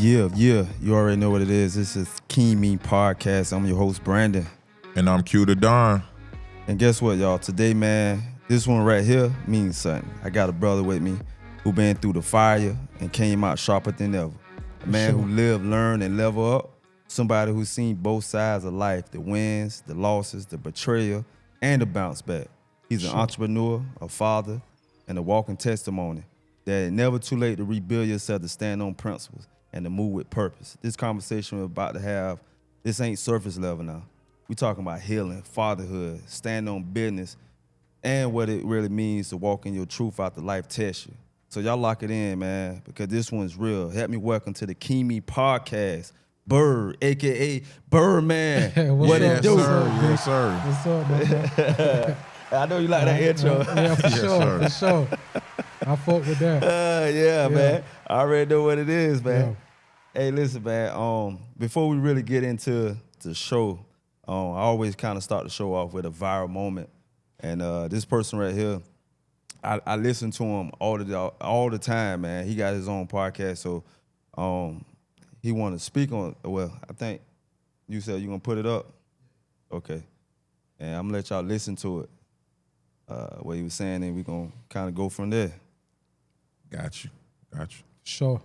Yeah, you already know what it is. This is Keen Me Podcast. I'm your host, Brandon. And I'm Q the Don. And guess what, y'all? Today, man, this one right here means something. I got a brother with me who been through the fire and came out sharper than ever. A man who lived, learned, and level up. Somebody who's seen both sides of life, the wins, the losses, the betrayal, and the bounce back. He's an entrepreneur, a father, and a walking testimony that it's never too late to rebuild yourself, to stand on principles, and to move with purpose. This conversation we're about to have, this ain't surface level now. We talking about healing, fatherhood, stand on business, and what it really means to walk in your truth after life tests you. So y'all lock it in, man, because this one's real. Help me welcome to the Keen Me Podcast, Byrd, a.k.a. Byrd Man. What it do? Yes, sir. What's up, man? I know you like that intro. Yeah, for sure. I fuck with that. Yeah, man. I already know what it is, man. Yeah. Hey, listen, man. Before we really get into the show, I always kind of start the show off with a viral moment. And this person right here, I listen to him all the time, man. He got his own podcast, so he want to speak on. Well, I think you said you're gonna put it up. Okay, and I'm gonna let y'all listen to it. What he was saying, and we gonna kind of go from there. Got you. Sure.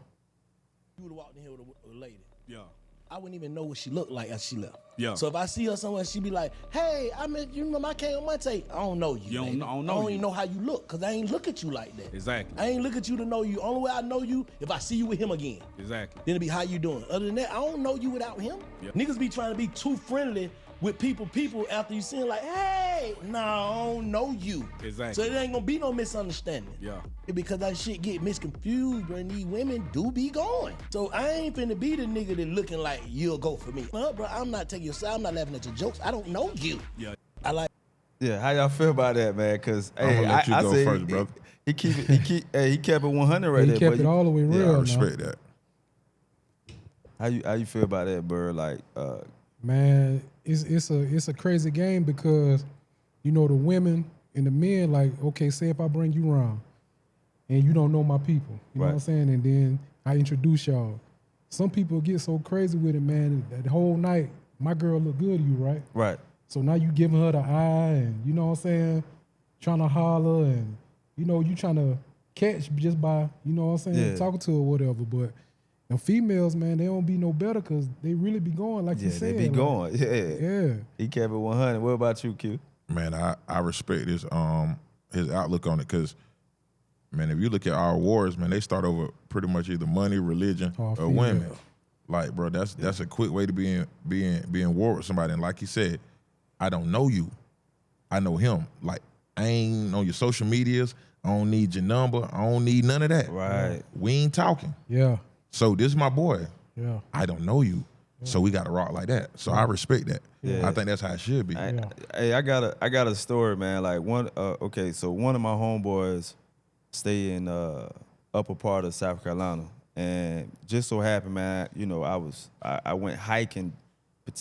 You would have walked in here with a lady. Yeah. I wouldn't even know what she looked like as she left. Yeah. So if I see her somewhere, she be like, "Hey, you remember I came on Monday? I don't know you. I don't know I don't you. even know how you look, cause I ain't look at you like that. Exactly. I ain't look at you to know you. Only way I know you if I see you with him again. Exactly. Then it be how you doing. Other than that, I don't know you without him. Yeah. Niggas be trying to be too friendly with people after you see him like, hey, nah, I don't know you. Exactly. So there ain't gonna be no misunderstanding. Yeah. Because that shit get misconfused, bro, and these women do be going. So I ain't finna be the nigga that looking like you'll go for me. Well, bro, I'm not taking your side. I'm not laughing at your jokes. I don't know you. Yeah. I like. Yeah, how y'all feel about that, man? Cause I'm gonna let you go say first, brother. He kept it 100 right He there. kept but it all the way Yeah, real. I now. respect that. How you feel about that, Byrd? Like, Man, it's a crazy game because, you know, the women and the men, like, okay, say if I bring you around and you don't know my people, you know what I'm saying? And then I introduce y'all. Some people get so crazy with it, man, that whole night, my girl look good to you, right? right. So now you giving her the eye and, you know what I'm saying, trying to holler and, you know, you trying to catch just by, you know what I'm saying, talking to her or whatever. But the females, man, they don't be no better because they really be going, like you Yeah, said. they be like, going. Yeah. Yeah. He kept it 100. What about you, Q? Man, I respect his outlook on it because, man, if you look at our wars, man, they start over pretty much either money, religion, or female. women. Like, bro, that's a quick way to be in war with somebody. And like he said, I don't know you. I know him. Like, I ain't on your social medias. I don't need your number. I don't need none of that. Right. We ain't talking. Yeah. So this is my boy. Yeah. I don't know you. So we got to rock like that. So I respect that. Yeah. I think that's how it should be. Hey, I got a story, man. Like so one of my homeboys stay in upper part of South Carolina, and just so happened, man, you know, I went hiking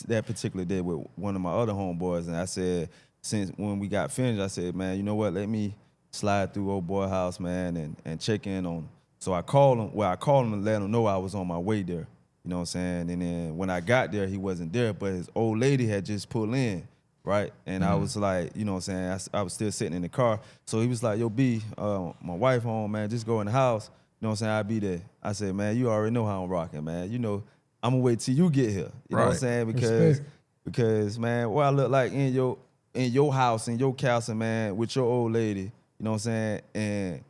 that particular day with one of my other homeboys, and I said, since when we got finished, I said, man, you know what? Let me slide through old boy house, man, and check in on him. So I called him. Well, I called him and let him know I was on my way there. You know what I'm saying? And then when I got there, he wasn't there, but his old lady had just pulled in, right? And I was like, you know what I'm saying? I was still sitting in the car. So he was like, yo, B, my wife home, man, just go in the house. You know what I'm saying? I'll be there. I said, man, you already know how I'm rocking, man. You know, I'm going to wait till you get here. You know what I'm saying? Because, man, what I look like in your house, in your castle, man, with your old lady, you know what I'm saying?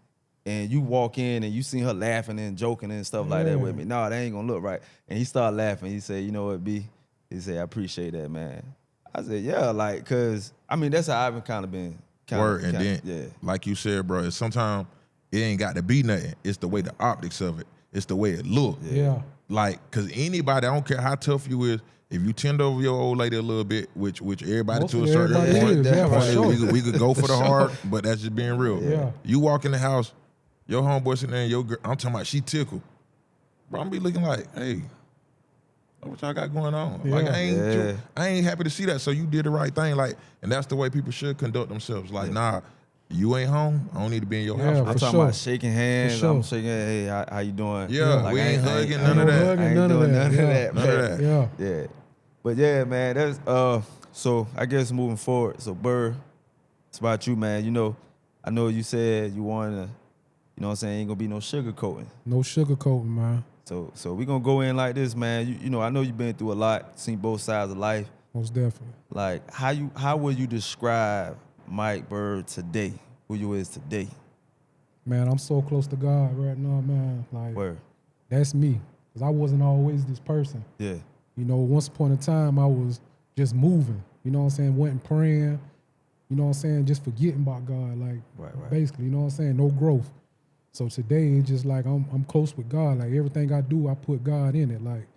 And you walk in and you see her laughing and joking and stuff like that with me. No, that ain't gonna look right. And he started laughing. He said, you know what, B? He said, I appreciate that, man. I said, yeah, like, cause I mean, that's how I've kind of been. Like you said, bro, sometimes it ain't got to be nothing. It's the way the optics of it. It's the way it look. Yeah. Like, cause anybody, I don't care how tough you is, if you tend over your old lady a little bit, which everybody Most to a of certain everybody point, is, yeah, for sure. we could go for the hard, but that's just being real. Yeah. You walk in the house, your homeboy sitting there, and your girl, I'm talking about she tickled. Bro, I'm be looking like, hey, what y'all got going on? Yeah. Like I ain't happy to see that. So you did the right thing. Like, and that's the way people should conduct themselves. Like, nah, You ain't home. I don't need to be in your Yeah, house. for I'm talking sure. about shaking hands. For sure. I'm shaking, hey, how you doing? Yeah, Like, we ain't hugging, none ain't of no that. hugging. I ain't None of doing that. none of Yeah. that, None of man. that. Yeah. Yeah. But yeah, man, that's so I guess moving forward. So Byrd, it's about you, man. You know, I know you said you wanted to, you know what I'm saying, ain't gonna be no sugarcoating. No sugarcoating, man. So we gonna go in like this, man. You know, I know you've been through a lot, seen both sides of life. Most definitely. Like how would you describe Mike Byrd today? Who you is today? Man, I'm so close to God right now, man. Like, Where? that's me. Because I wasn't always this person. Yeah. You know, once upon a time, I was just moving. You know what I'm saying? Wasn't praying. You know what I'm saying? Just forgetting about God. Like, Right. basically, you know what I'm saying? No growth. So today, it's just like I'm close with God. Like, everything I do, I put God in it. Like,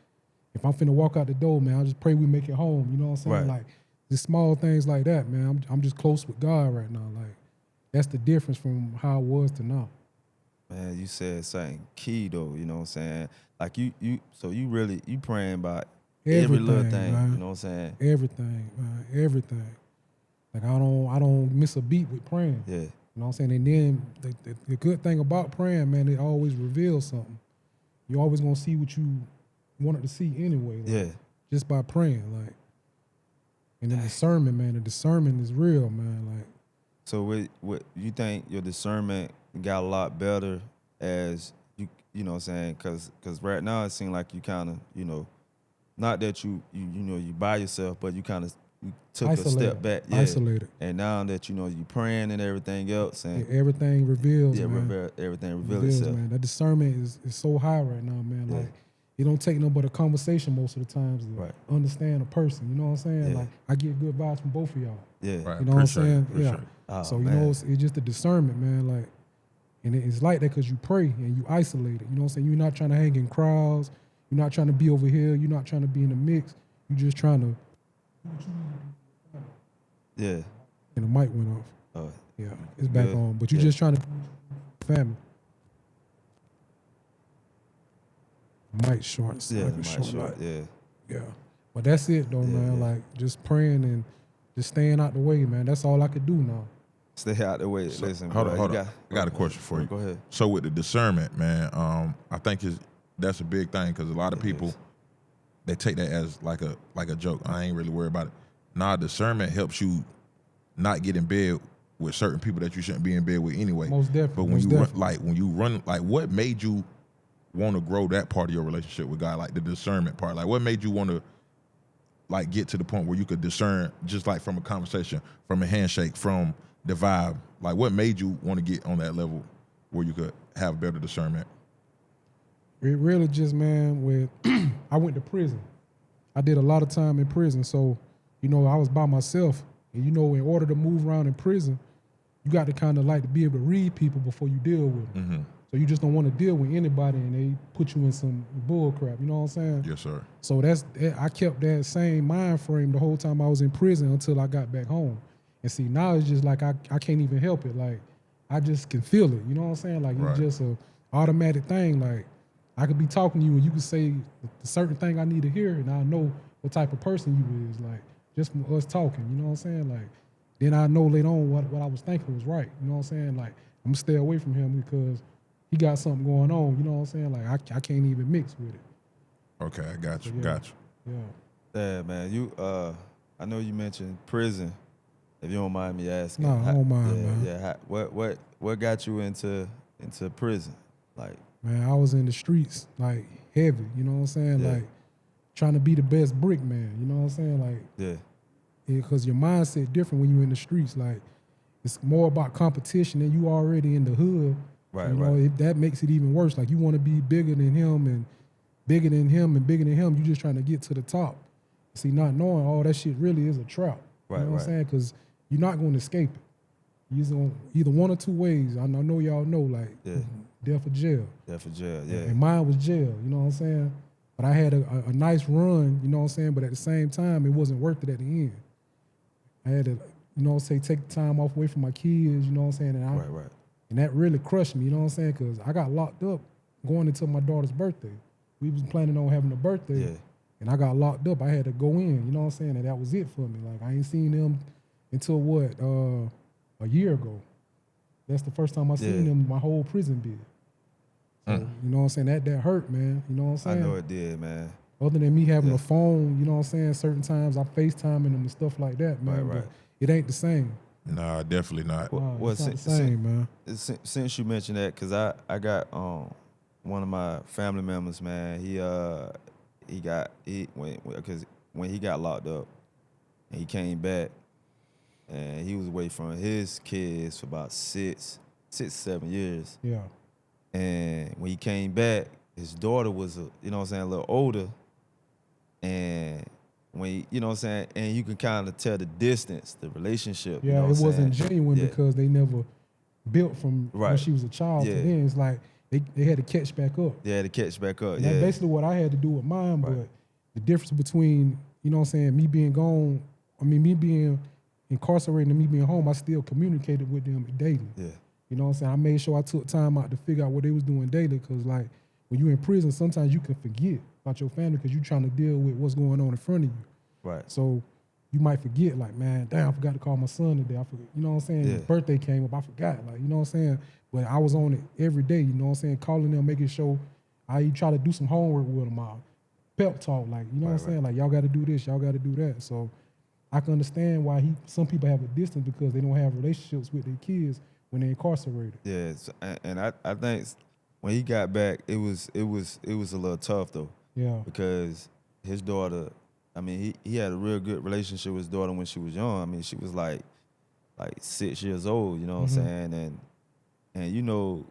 if I'm finna walk out the door, man, I just pray we make it home. You know what I'm saying? Right. Like, just small things like that, man. I'm just close with God right now. Like, that's the difference from how I was to now. Man, you said something key though, you know what I'm saying? Like you really praying about every little Everything, thing, man. you know what I'm saying? Everything, man. Everything. Like, I don't miss a beat with praying. Yeah. You know what I'm saying? And then the good thing about praying, man, it always reveals something. You always gonna see what you wanted to see anyway. Like, Yeah. just by praying, like. And the discernment, man. The discernment is real, man. Like, So what you think your discernment got a lot better as you know what I'm saying? Cause right now it seems like you kind of, you know, not that you know you by yourself, but you kind of took a isolated. step back. Yeah. Isolated. And now that you know you praying and everything else and Everything reveals, yeah, man. everything reveals Reveals, itself. man. That discernment is so high right now, man. Yeah. Like, it don't take no but a conversation most of the times to Right. understand a person. You know what I'm saying? Yeah. Like, I get good vibes from both of y'all. Yeah. Right. You know what I'm Appreciate it, saying? appreciate Yeah. it. Oh, So, you man. know, it's just the discernment, man. Like, and it's like that because you pray and you isolate it. You know what I'm saying? You're not trying to hang in crowds. You're not trying to be over here. You're not trying to be in the mix. You're just trying to. Yeah. And the mic went off. Oh, Yeah, it's back Good. on. But you're Yeah. just trying to family. Mic short. yeah, like a the mic short short, light. yeah. Yeah. But that's it though, Yeah, man. yeah. Like, just praying and just staying out the way, man. That's all I could do now. Stay out the way. Listen, Hold bro, on, you hold on. I got a question for you. Go ahead. So with the discernment, man, I think that's a big thing because a lot of people they take that as like a joke. I ain't really worried about it. Nah, discernment helps you not get in bed with certain people that you shouldn't be in bed with anyway. Most definitely, But when most you definitely. run, what made you want to grow that part of your relationship with God, like the discernment part? Like, what made you want to like get to the point where you could discern just like from a conversation, from a handshake, from the vibe? Like, what made you want to get on that level where you could have better discernment? It really just, man, with I went to prison. I did a lot of time in prison. So, you know, I was by myself. And, you know, in order to move around in prison, you got to kind of like to be able to read people before you deal with them. Mm-hmm. So you just don't want to deal with anybody and they put you in some bull crap. You know what I'm saying? Yes, sir. So I kept that same mind frame the whole time I was in prison until I got back home. And see, now it's just like I can't even help it. Like, I just can feel it. You know what I'm saying? Like, Right. it's just a automatic thing. Like, I could be talking to you and you could say the certain thing I need to hear and I know what type of person you is. Like, just from us talking. You know what I'm saying? Like, then I know later on what I was thinking was right. You know what I'm saying? Like, I'm going to stay away from him because he got something going on. You know what I'm saying? Like, I can't even mix with it. Okay, I got you. Yeah. Got you. Yeah. Yeah, man. You I know you mentioned prison. If you don't mind me asking. No, I don't mind, man. Yeah. What got you into prison? Like, Man, I was in the streets, like, heavy. You know what I'm saying? Yeah. Like, trying to be the best brick man. You know what I'm saying? Like, yeah, because your mindset different when you're in the streets. Like, it's more about competition and you already in the hood. Right, You know, right. that makes it even worse. Like, you want to be bigger than him and bigger than him and bigger than him. You just trying to get to the top. See, not knowing all that shit really is a trap. Right, You know what right. I'm saying? Because you're not going to escape it. You're gonna, either one or two ways. I know y'all know, like, Yeah. death or jail. yeah, for jail. Yeah, And mine was jail, you know what I'm saying? But I had a nice run, you know what I'm saying? But at the same time, it wasn't worth it at the end. I had to, you know what I'm saying, take the time off away from my kids, you know what I'm saying? And right. And that really crushed me, you know what I'm saying? Because I got locked up going into my daughter's birthday. We was planning on having a birthday, Yeah. and I got locked up. I had to go in, you know what I'm saying? And that was it for me. Like, I ain't seen them until what, a year ago. that's the first time I seen them my whole prison bid. So, you know what I'm saying? That hurt, man. You know what I'm saying? I know it did, man. Other than me having a phone, you know what I'm saying? Certain times I FaceTiming them and stuff like that, man. Right. But it ain't the same. Nah, definitely not. Nah, it's not the same, man. Since you mentioned that, because I got one of my family members, man. When he got locked up, and he came back, and he was away from his kids for about 7 years. Yeah. And when he came back, his daughter was a little older, and when you know what I'm saying, and you can kind of tell the distance, the relationship. Yeah, you know it what I'm wasn't saying? genuine because they never built from when Right. she was a child to Yeah. then. It's like they had to catch back up. They had to catch back up. And Yeah, that's basically what I had to do with mine, Right. but the difference between, you know what I'm saying, me being gone, me being incarcerated and me being home, I still communicated with them daily. yeah, You know what I'm saying? I made sure I took time out to figure out what they was doing daily because, like, when you're in prison, sometimes you can forget about your family because you're trying to deal with what's going on in front of you. right. So you might forget, like, man, damn, I forgot to call my son today. I forget, you know what I'm saying? Yeah. His birthday came up, I forgot, like, you know what I'm saying? But I was on it every day, you know what I'm saying? Calling them, making sure I try to do some homework with them, pep talk, like, you know what I'm saying? Like, y'all got to do this, y'all got to do that. So I can understand why some people have a distance because they don't have relationships with their kids when they're incarcerated. Yeah, and I think when he got back, it was a little tough though. Yeah. Because his daughter, I mean, he had a real good relationship with his daughter when she was young. I mean, she was like 6 years old, you know what I'm saying? And you know,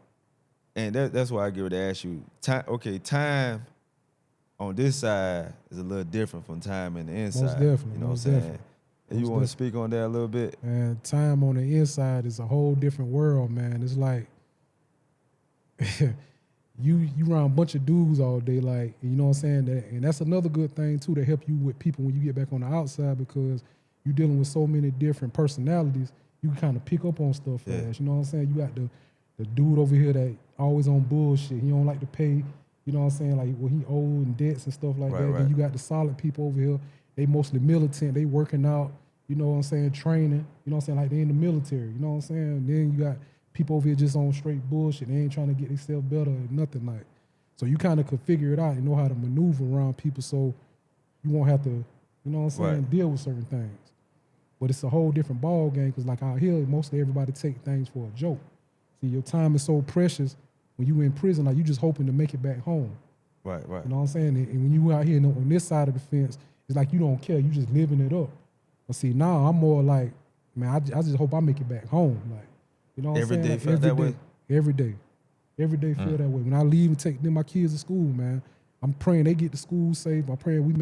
and that's why I get ready to ask you, time on this side is a little different from time in the inside. Most definitely, You know most what I'm saying? definitely. And you Most want to speak on that a little bit? And time on the inside is a whole different world, man. It's like you around a bunch of dudes all day, like, you know what I'm saying? And that's another good thing too to help you with people when you get back on the outside because you're dealing with so many different personalities. You can kind of pick up on stuff fast. You know what I'm saying? You got the dude over here that always on bullshit. He don't like to pay. You know what I'm saying? Like, well, he owed and debts and stuff like that. Right. Then you got the solid people over here. They mostly militant. They working out. You know what I'm saying? Training. You know what I'm saying? Like, they in the military. You know what I'm saying? Then you got people over here just on straight bullshit. They ain't trying to get themselves better or nothing like. So you kind of could figure it out and know how to maneuver around people so you won't have to, you know what I'm saying, deal with certain things. But it's a whole different ball game because, like, out here, mostly everybody take things for a joke. See, your time is so precious when you in prison, like, you just hoping to make it back home. Right. You know what I'm saying? And when you out here on this side of the fence, it's like you don't care. You just living it up. But see, now I'm more like, man, I just hope I make it back home. Like, you know what I'm saying? Every day Like, feel that way? Every day. Every day feel that way. When I leave and take my kids to school, man, I'm praying they get to school safe. I'm praying we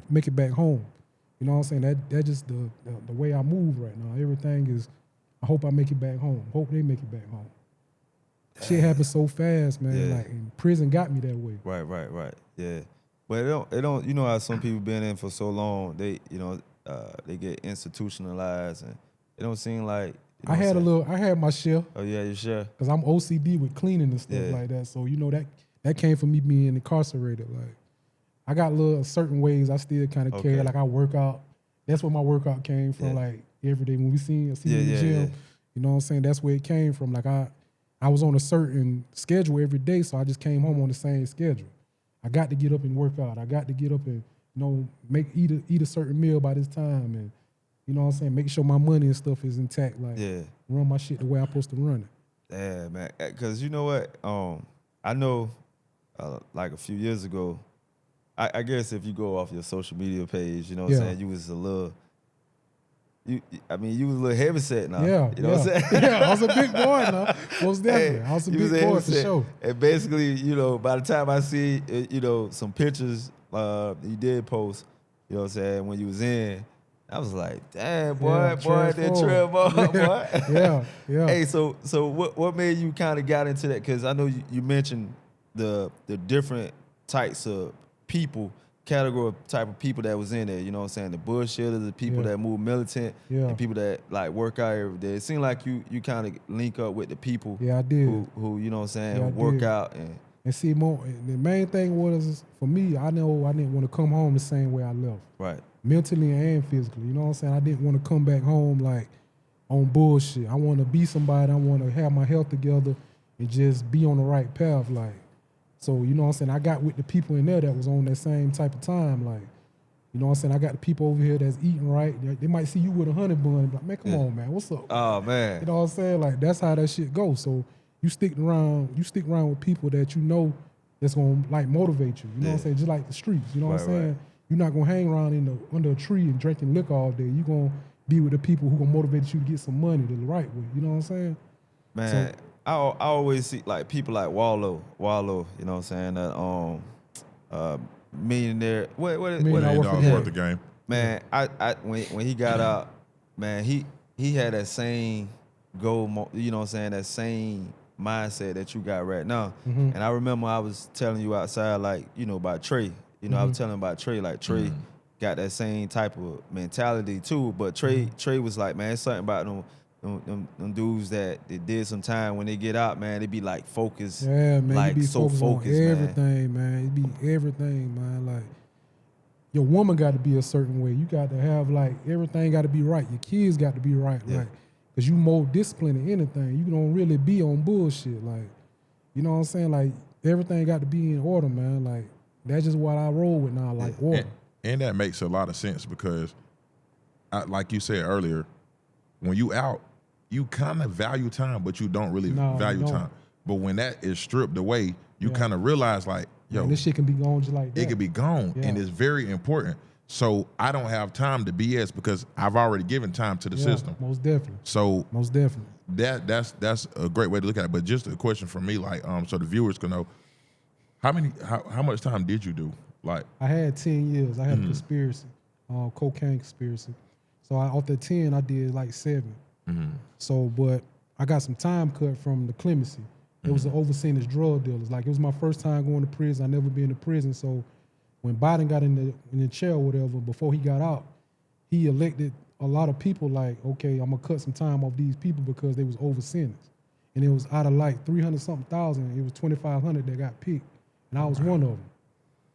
make it back home. You know what I'm saying? That's just the way I move right now. Everything is, I hope I make it back home. Hope they make it back home. Shit happens so fast, man. Yeah. Like, and prison got me that way. Right. Yeah. But it don't. You know how some people been in for so long, they they get institutionalized, and it don't seem like. You know I had my share. Oh yeah, you sure? Cause I'm OCD with cleaning and stuff like that. So you know that came from me being incarcerated. Like, I got little certain ways I still kind of carry. Like, I work out. That's where my workout came from. Like, every day when we see me in the gym, you know what I'm saying? That's where it came from. Like, I was on a certain schedule every day, so I just came home on the same schedule. I got to get up and work out. I got to get up and, you know, eat a certain meal by this time, and, you know what I'm saying, make sure my money and stuff is intact. Like, run my shit the way I'm supposed to run it. Yeah, man. Because you know what? I know, like a few years ago, I guess if you go off your social media page, you know what I'm saying, you was a little. You was a little heavyset now. Yeah, you know what I'm saying? Yeah, I was a big boy now. Most definitely. I was a big boy for sure. And basically, you know, by the time I see, you know, some pictures you did post, you know what I'm saying, when you was in, I was like, damn, boy, that trail ball, boy. Yeah. Hey, so what made you kind of got into that? Because I know you mentioned the different types of people, category type of people that was in there, you know what I'm saying? The bullshitters, the people that move militant, the people that like work out every day. It seemed like you kind of link up with the people I did. who you know what I'm saying, work out and see more. The main thing was for me, I know I didn't want to come home the same way I left. Right. Mentally and physically. You know what I'm saying? I didn't want to come back home like on bullshit. I want to be somebody. I want to have my health together and just be on the right path. Like, so, you know what I'm saying? I got with the people in there that was on that same type of time. Like, you know what I'm saying? I got the people over here that's eating right. They might see you with a honey bun and be like, man, come on, man, what's up? Oh man. You know what I'm saying? Like, that's how that shit goes. So you stick around with people that you know that's gonna like motivate you. You know what I'm saying? Just like the streets. You know what I'm saying? Right. You're not gonna hang around under a tree and drinking liquor all day. You're gonna be with the people who gonna motivate you to get some money the right way. You know what I'm saying? Man, I always see like people like Wallow, you know what I'm saying? That millionaire. What Million $1 Dollar million worth of game. man, I when he got out, man, he had that same goal, you know what I'm saying, that same mindset that you got right now. Mm-hmm. And I remember I was telling you outside, like, you know, about Trey. You know, I was telling him about Trey, like Trey got that same type of mentality too. But Trey was like, man, it's something about them dudes that they did some time when they get out, man, they be like focused. Yeah, man. Like You be so focused, on man. everything, man. It be everything, man. Like, your woman got to be a certain way. You got to have, like, everything got to be right. Your kids got to be right. Yeah. Like, because you more disciplined than anything. You don't really be on bullshit. Like, you know what I'm saying? Like, everything got to be in order, man. Like, that's just what I roll with now, like order. And that makes a lot of sense because, like you said earlier, when you out, you kind of value time, but you don't really value time. But when that is stripped away, you kind of realize like, yo, man, this shit can be gone just like that. it could be gone, and it's very important. So I don't have time to BS because I've already given time to the system. Most definitely. So most definitely. That's a great way to look at it. But just a question from me, like, so the viewers can know, how much time did you do? Like, I had 10 years. I had a conspiracy, cocaine conspiracy. So off that 10, I did like 7. So, but I got some time cut from the clemency. It was an overseeing as drug dealers. Like, it was my first time going to prison. I never been to prison. So when Biden got in the chair or whatever, before he got out, he elected a lot of people like, okay, I'm gonna cut some time off these people because they was over sentenced. And it was out of like 300-something thousand, it was 2,500 that got picked. And I was one of them.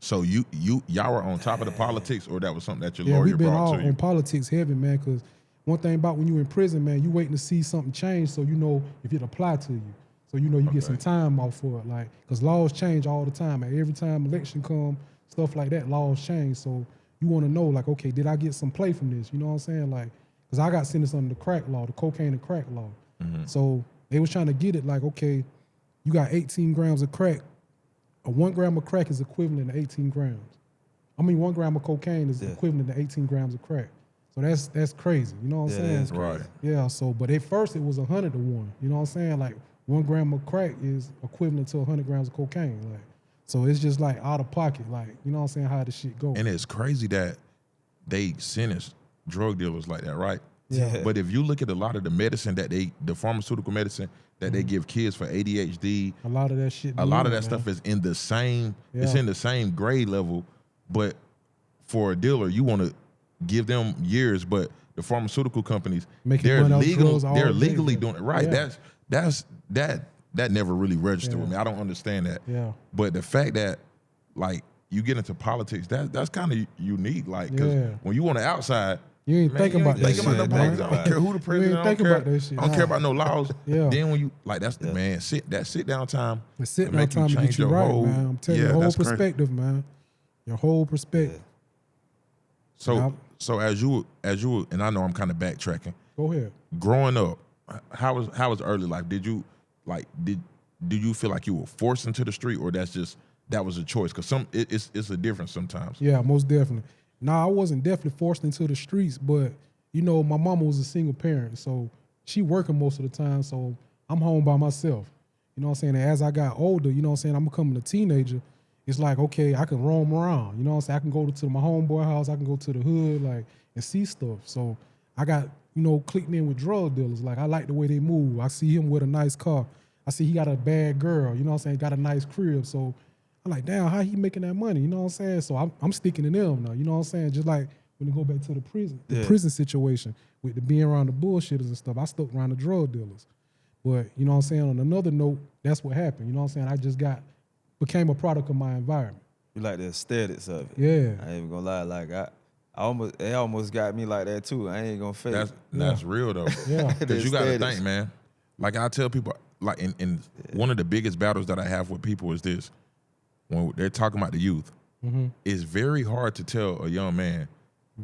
So y'all were on top of the politics, or that was something that your lawyer we've been brought all to you? on politics heavy, man, because one thing about when you in prison, man, you waiting to see something change so you know if it apply to you. So you know you get some time off for it. Like, because laws change all the time. Man. Every time election come, stuff like that, laws change. So you want to know, like, okay, did I get some play from this? You know what I'm saying? Like, because I got sentenced under the crack law, the cocaine and crack law. So they was trying to get it like, okay, you got 18 grams of crack. 1 gram of crack is equivalent to 18 grams. I mean, 1 gram of cocaine is equivalent to 18 grams of crack. So that's crazy. You know what I'm saying? That's right. Yeah. So, but at first it was 100 to 1. You know what I'm saying? Like 1 gram of crack is equivalent to 100 grams of cocaine. Like, so it's just like out of pocket. Like, you know what I'm saying? How the shit go. And it's crazy that they sentence drug dealers like that, right? Yeah. But if you look at a lot of the medicine the pharmaceutical medicine that they give kids for ADHD, a lot of that shit. a lot of that stuff is in the same. It's in the same grade level, but for a dealer, you want to give them years, but the pharmaceutical companies, they're legally doing it right. Yeah. That never really registered with me. I don't understand that. Yeah. But the fact that like you get into politics, that's kind of unique. Like, because when you on the outside, you ain't thinking about that shit. I don't care who the president. I don't care about no laws. Yeah. Then when you like, that's the man. Sit down time. The sit down time to get you right, man. I'm telling you, your whole perspective, man. Your whole perspective. So as you and I know I'm kind of backtracking. Go ahead. Growing up, how was early life? Did you feel like you were forced into the street, or that was a choice? Because it's a difference sometimes. Yeah, most definitely. Nah, I wasn't definitely forced into the streets, but you know, my mama was a single parent, so she working most of the time, so I'm home by myself. You know what I'm saying? And as I got older, you know what I'm saying, I'm becoming a teenager. It's like, okay, I can roam around. You know what I'm saying? I can go to my homeboy house, I can go to the hood, like, and see stuff. So I got, you know, clicked in with drug dealers. Like, I like the way they move. I see him with a nice car. I see he got a bad girl, you know what I'm saying? Got a nice crib. So I'm like, damn, how he making that money? You know what I'm saying? So I'm sticking to them now. You know what I'm saying? Just like when you go back to the prison situation with the being around the bullshitters and stuff, I stuck around the drug dealers. But, you know what I'm saying? On another note, that's what happened. You know what I'm saying? I just became a product of my environment. You like the aesthetics of it. Yeah. I ain't even gonna lie. Like It almost got me like that too. I ain't gonna fake. That's real though. Yeah. Because you got to think, man. Like I tell people, like in one of the biggest battles that I have with people is this: when they're talking about the youth, it's very hard to tell a young man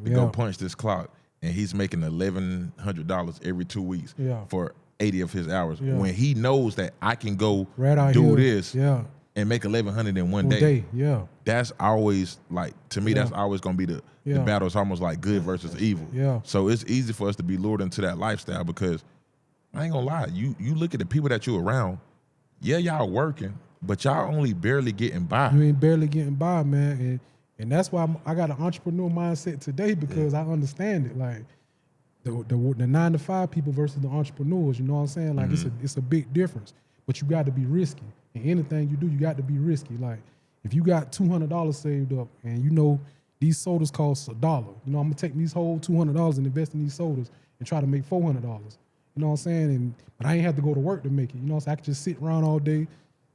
to go punch this clock and he's making $1,100 every 2 weeks for 80 of his hours when he knows that I can go do this and make 1,100 in one day. That's always like, to me, that's always gonna be the battle. It's almost like good versus evil. So it's easy for us to be lured into that lifestyle because I ain't gonna lie, you look at the people that you around, y'all working, but y'all only barely getting by. You ain't barely getting by, man. And that's why I got an entrepreneur mindset today because I understand it. Like the 9-to-5 people versus the entrepreneurs, you know what I'm saying? Like it's a big difference. But you got to be risky. And anything you do, you got to be risky. Like if you got $200 saved up and you know these sodas cost $1, you know, I'm gonna take these whole $200 and invest in these sodas and try to make $400. You know what I'm saying? But I ain't have to go to work to make it. You know what I'm saying? I could just sit around all day,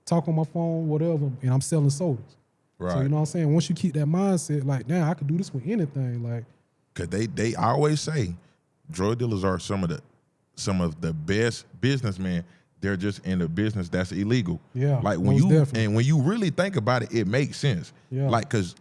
talk on my phone, whatever, and I'm selling sodas. Right. So you know what I'm saying? Once you keep that mindset, like, damn, I could do this with anything. Like, cause they always say drug dealers are some of the best businessmen. They're just in a business that's illegal. Yeah. Like when you really think about it, it makes sense. Yeah. Like, cause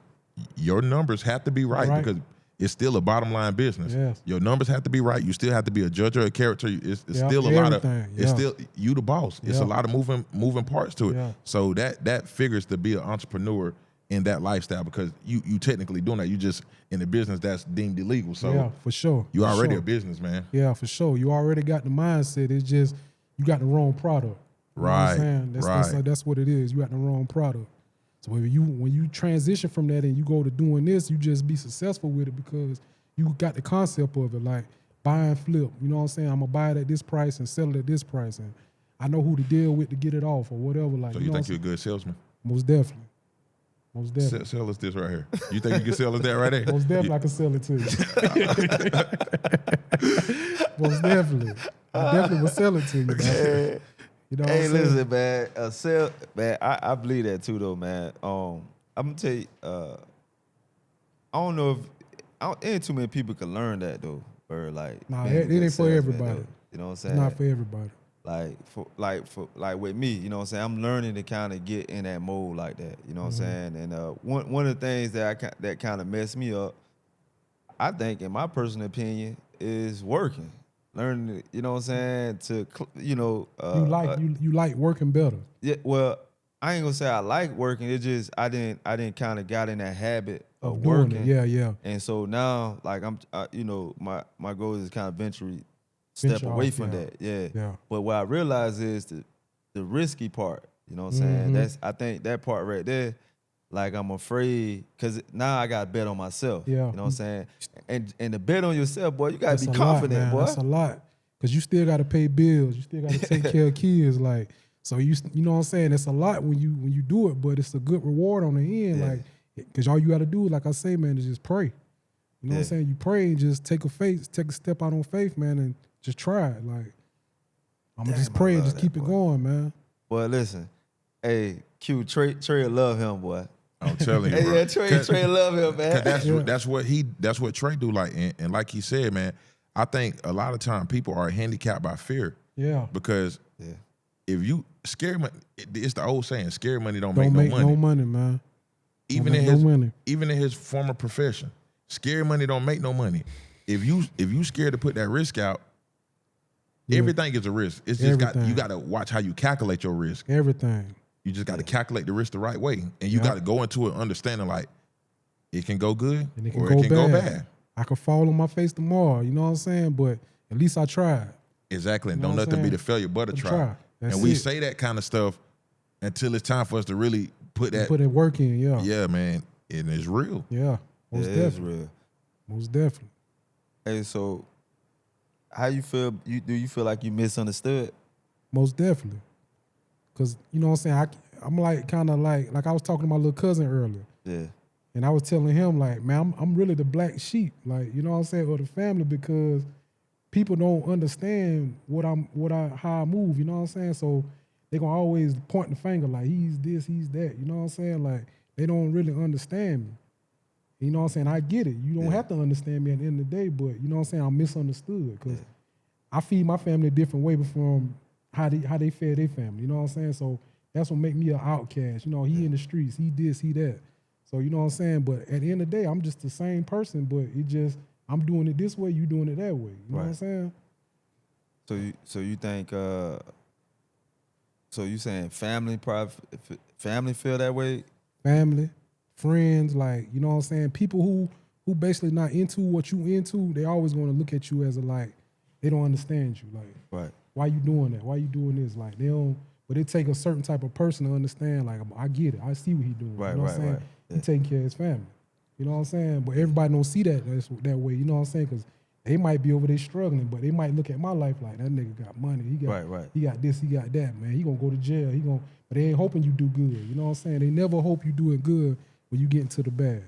your numbers have to be right. Because it's still a bottom line business. Yes. Your numbers have to be right. You still have to be a judge or a character. It's still a lot of. It's still you the boss. It's a lot of moving parts to it. Yeah. So that figures to be an entrepreneur in that lifestyle because you technically doing that. You just in a business that's deemed illegal. So for sure. You already a businessman. Yeah, for sure. You already got the mindset. It's just you got the wrong product. You know what I'm saying? That's what it is. You got the wrong product. So when you transition from that and you go to doing this, you just be successful with it because you got the concept of it, like buy and flip. You know what I'm saying? I'm gonna buy it at this price and sell it at this price, and I know who to deal with to get it off or whatever. Like, so you think you're a good salesman? Most definitely. Most definitely. Sell us this right here. You think you can sell us that right there? Most definitely, I can sell it to you. Most definitely, I definitely will sell it to you. Man. You know hey, listen, man. I believe that too, though, man. I'm gonna tell you. I don't know if ain't too many people can learn that though, or like. Nah, it ain't for everybody. You know what I'm saying? It's not for everybody. Like with me, you know what I'm saying? I'm learning to kind of get in that mode like that. You know what I'm saying? And one of the things that kind of messed me up, I think, in my personal opinion, is working. Learning, you know what I'm saying, to you like working better. Yeah, well, I ain't gonna say I like working. It just I didn't kind of got in that habit of working. Yeah. And so now, like my goal is kind of venture step away from that. Yeah. But what I realize is the risky part. You know what I'm saying? I think that part right there. Like I'm afraid because now I got to bet on myself. Yeah. You know what I'm saying? And to bet on yourself, boy, you got to be confident, boy. That's a lot. Because you still got to pay bills. You still got to take care of kids. Like, so you know what I'm saying? It's a lot when you do it, but it's a good reward on the end. Like, because all you got to do, like I say, man, is just pray. You know what I'm saying? You pray and just take a step out on faith, man, and just try it. Like, I'm going to just pray and just keep it going, man. Boy, listen. Hey, Q, Trey love him, boy. I'm telling you, bro. Yeah, Trey love him, man. That's what Trey do. Like, and like he said, man, I think a lot of time people are handicapped by fear. Yeah. Because if you scary money, it's the old saying, scary money don't make no money. No money, man. Even in his former profession, scary money don't make no money. If you scared to put that risk out, everything is a risk. It's just you got to watch how you calculate your risk. Everything. You just got to calculate the risk the right way, and you got to go into it understanding like it can go good and it can go bad. I could fall on my face tomorrow. You know what I'm saying? But at least I tried. Exactly. And don't let them be the failure, but a try. And we say that kind of stuff until it's time for us to really put that work in. Yeah. Yeah, man. And it's real. Yeah. Most definitely. It's real. Most definitely. Hey, so how you feel? Do you feel like you misunderstood? Most definitely. Cause you know what I'm saying, I'm like kind of like I was talking to my little cousin earlier. Yeah. And I was telling him like, man, I'm really the black sheep, like, you know what I'm saying, of the family because people don't understand how I move, you know what I'm saying? So they gonna always point the finger like he's this, he's that, you know what I'm saying? Like they don't really understand me. You know what I'm saying? I get it. You don't have to understand me at the end of the day, but you know what I'm saying? I'm misunderstood because I feed my family a different way from how they fed their family. You know what I'm saying? So that's what make me an outcast. You know, he in the streets, he this, he that. So you know what I'm saying? But at the end of the day, I'm just the same person, but it just I'm doing it this way, you doing it that way. You know what I'm saying? So you think so you saying family feel that way? Family, friends, like, you know what I'm saying? People who basically not into what you into, they always gonna look at you as they don't understand you. Like, why you doing that? Why you doing this? Like, they don't, but it take a certain type of person to understand, like, I get it. I see what he doing. Right, you know what I'm saying? Yeah. He taking care of his family. You know what I'm saying? But everybody don't see that way. You know what I'm saying? Because they might be over there struggling, but they might look at my life like, that nigga got money. He got he got this, he got that, man. He gonna go to jail. But they ain't hoping you do good. You know what I'm saying? They never hope you doing good when you get into the bag.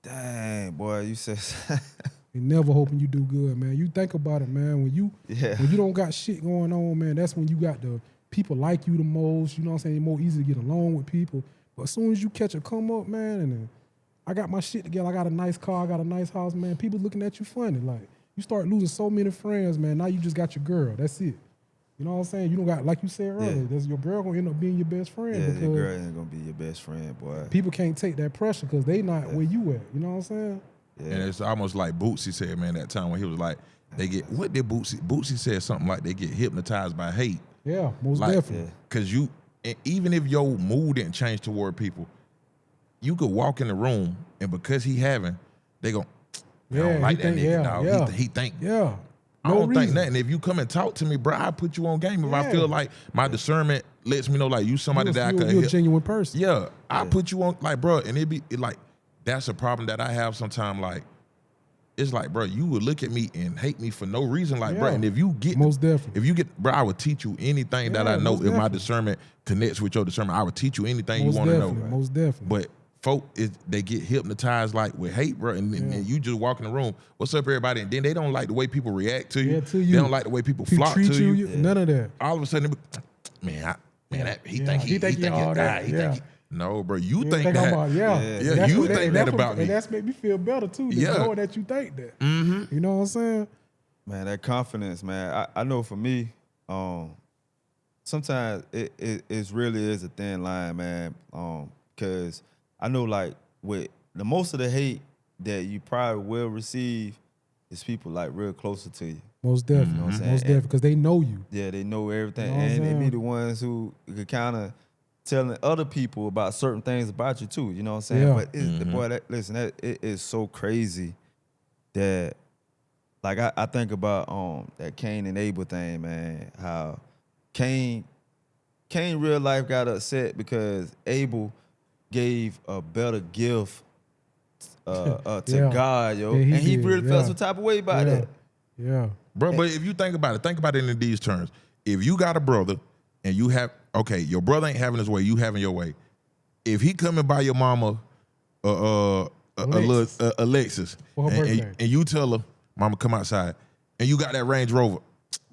Dang, boy, you said They never hoping you do good, man. You think about it, man. When you don't got shit going on, man, that's when you got the people like you the most. You know what I'm saying? It's more easy to get along with people. But as soon as you catch a come up, man, and then I got my shit together, I got a nice car, I got a nice house, man, people looking at you funny. Like, you start losing so many friends, man. Now you just got your girl. That's it. You know what I'm saying? You don't got, like you said earlier, your girl gonna end up being your best friend. Yeah, because your girl ain't gonna be your best friend, boy. people can't take that pressure because they not where you at. You know what I'm saying? Yeah. And it's almost like Bootsy said, man, that time when he was like, they get, what did Bootsy? Bootsy said something like they get hypnotized by hate. Yeah, most definitely. Because even if your mood didn't change toward people, you could walk in the room and because he having, they go, I don't like that nigga, dog. He think. Yeah. I don't think nothing. If you come and talk to me, bro, I put you on game. If I feel like my discernment lets me know, like, you somebody that I could you're a genuine person. Yeah, I put you on, like, bro, and like, that's a problem that I have sometimes. Like, it's like, bro, you would look at me and hate me for no reason, like, bro. And if you get, most definitely, if you get, bro, I would teach you anything that I know. If my discernment connects with your discernment, I would teach you anything you want to know. Most definitely. But folk, they get hypnotized like with hate, bro, and you just walk in the room, what's up, everybody? And then they don't like the way people react to you. They don't like the way people flock to you. None of that. All of a sudden, he think he all that. No, bro, you think that. You think that about me. And that's made me feel better too. Knowing that you think that. Mm-hmm. You know what I'm saying? Man, that confidence, man. I know for me, sometimes it really is a thin line, man. Because I know, like, with the most of the hate that you probably will receive is people like real closer to you. Most definitely. You know what I'm saying? Most definitely, because they know you. Yeah, they know everything. You know and they be the ones who could kind of telling other people about certain things about you too. You know what I'm saying? Yeah. But it is so crazy that, like, I think about that Cain and Abel thing, man. How Cain real life got upset because Abel gave a better gift to God, yo. Yeah, he really felt some type of way about that. Yeah. Bro, but if you think about it in these terms. If you got a brother and you have, okay, your brother ain't having his way, you having your way. If he coming by your mama Alexis and you tell her, mama, come outside, and you got that Range Rover,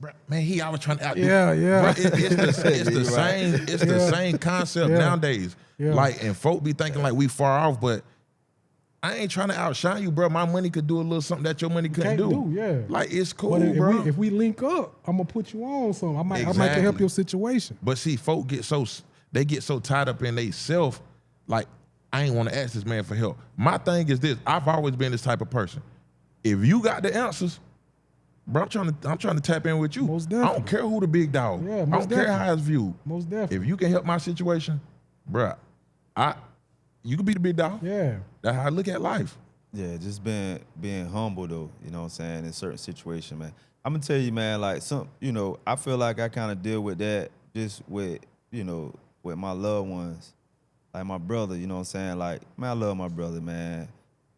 bro, man, he always trying to outdo. Yeah. Bro, it's the same concept nowadays. Yeah. Like, and folk be thinking like we far off, but I ain't trying to outshine you, bro. My money could do a little something that your money couldn't do. Yeah. Like, it's cool, but bro. If we link up, I'm gonna put you on something. I might can help your situation. But see, folk get so tied up in they self, like, I ain't want to ask this man for help. My thing is this: I've always been this type of person. If you got the answers, bro, I'm trying to tap in with you. Most definitely. I don't care who the big dog. Yeah, I don't care how it's viewed. Most definitely. If you can help my situation, bro, you can be the big dog. Yeah. That's how I look at life. Yeah, just being humble though, you know what I'm saying, in certain situations, man. I'm gonna tell you, man, like I feel like I kind of deal with that just with my loved ones. Like my brother, you know what I'm saying? Like, man, I love my brother, man.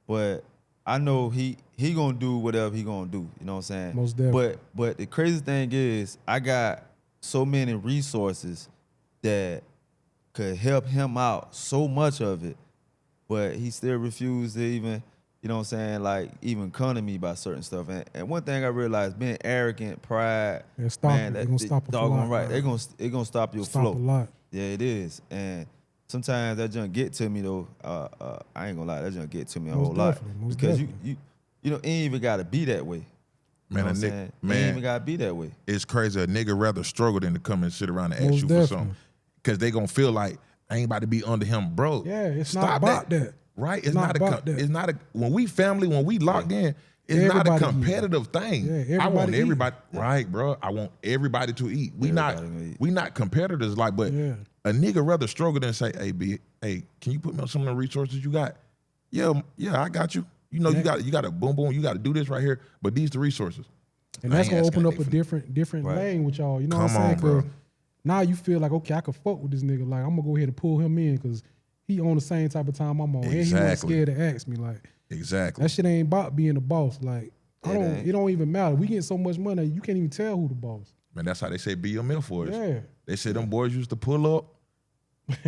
But I know he gonna do whatever he gonna do, you know what I'm saying? Most definitely. But the crazy thing is I got so many resources that could help him out, so much of it, but he still refused to even, you know what I'm saying, like, even come to me about certain stuff. And one thing I realized, being arrogant, pride, they're gonna stop a lot. Right, they're gonna stop your flow. A lot. Yeah, it is. And sometimes that junk get to me though. I ain't gonna lie, that junk get to me a Most whole lot definitely, most because definitely. you know, it ain't even gotta be that way. You Man, know a what I'm nigga, saying? It ain't man, even gotta be that way. it's crazy. A nigga rather struggle than to come and sit around and ask Most you for definitely. something. Because they gonna feel like I ain't about to be under him, bro. Yeah, it's not stop about that. Right? It's Not not, about that. It's not a. When we family, when we locked in, it's not a Everybody eating. competitive thing. Yeah, I want everybody everybody. Right, bro. I want everybody to eat. We Everybody gonna eat. not competitors. Like, but Yeah. a nigga rather struggle than say, "Hey, hey, can you put me on some of the resources you got?" Yeah, I got you. You know, you got to boom, boom. You got to do this right here. But these the resources. And I that's ain't gonna asking open that up a nigga for- different Right. lane with y'all. You know Come what I'm saying? on, bro. 'Cause now you feel like, okay, I can fuck with this nigga. Like, I'm gonna go ahead and pull him in because he on the same type of time I'm on. And he wasn't Exactly. scared to ask me. Like, Exactly. that shit ain't about being the boss. Like, ain't. it don't even matter. We get so much money, you can't even tell who the boss. Man, that's how they say be a mill for us. Yeah. They say them boys used to pull up.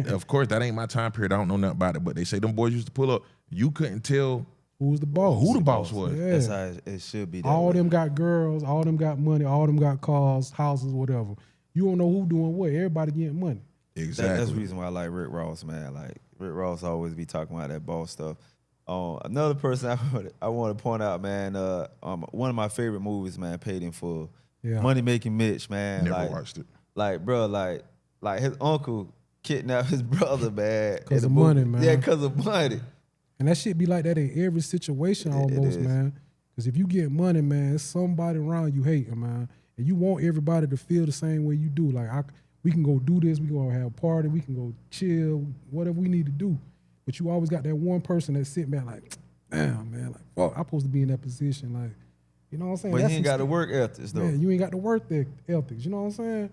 Of course, that ain't my time period. I don't know nothing about it, but they say them boys used to pull up. You couldn't tell Who's the boss? who the boss was. Yeah. That's how it should be. That All way. them got girls, all them got money, all them got cars, houses, whatever. You don't know who doing what. Everybody getting money. Exactly. That's the reason why I like Rick Ross, man. Like Rick Ross always be talking about that boss stuff. Another person I want to point out, man. One of my favorite movies, man, Paid in Full. Yeah. Money Making Mitch, man. Never like, watched it. Like, bro, like his uncle kidnapped his brother, man. 'Cause in the of movie. money, man. Yeah, because of money. And that shit be like that in every situation It almost, is. man. Because if you get money, man, it's somebody around you hating, man. And you want everybody to feel the same way you do. Like, we can go do this, we can go have a party, we can go chill, whatever we need to do. But you always got that one person that's sitting back like, damn, man, like, fuck, I'm supposed to be in that position. Like, you know what I'm saying? But That's he ain't some got the shit- work ethics, though. Man, you ain't got the work ethics, you know what I'm saying?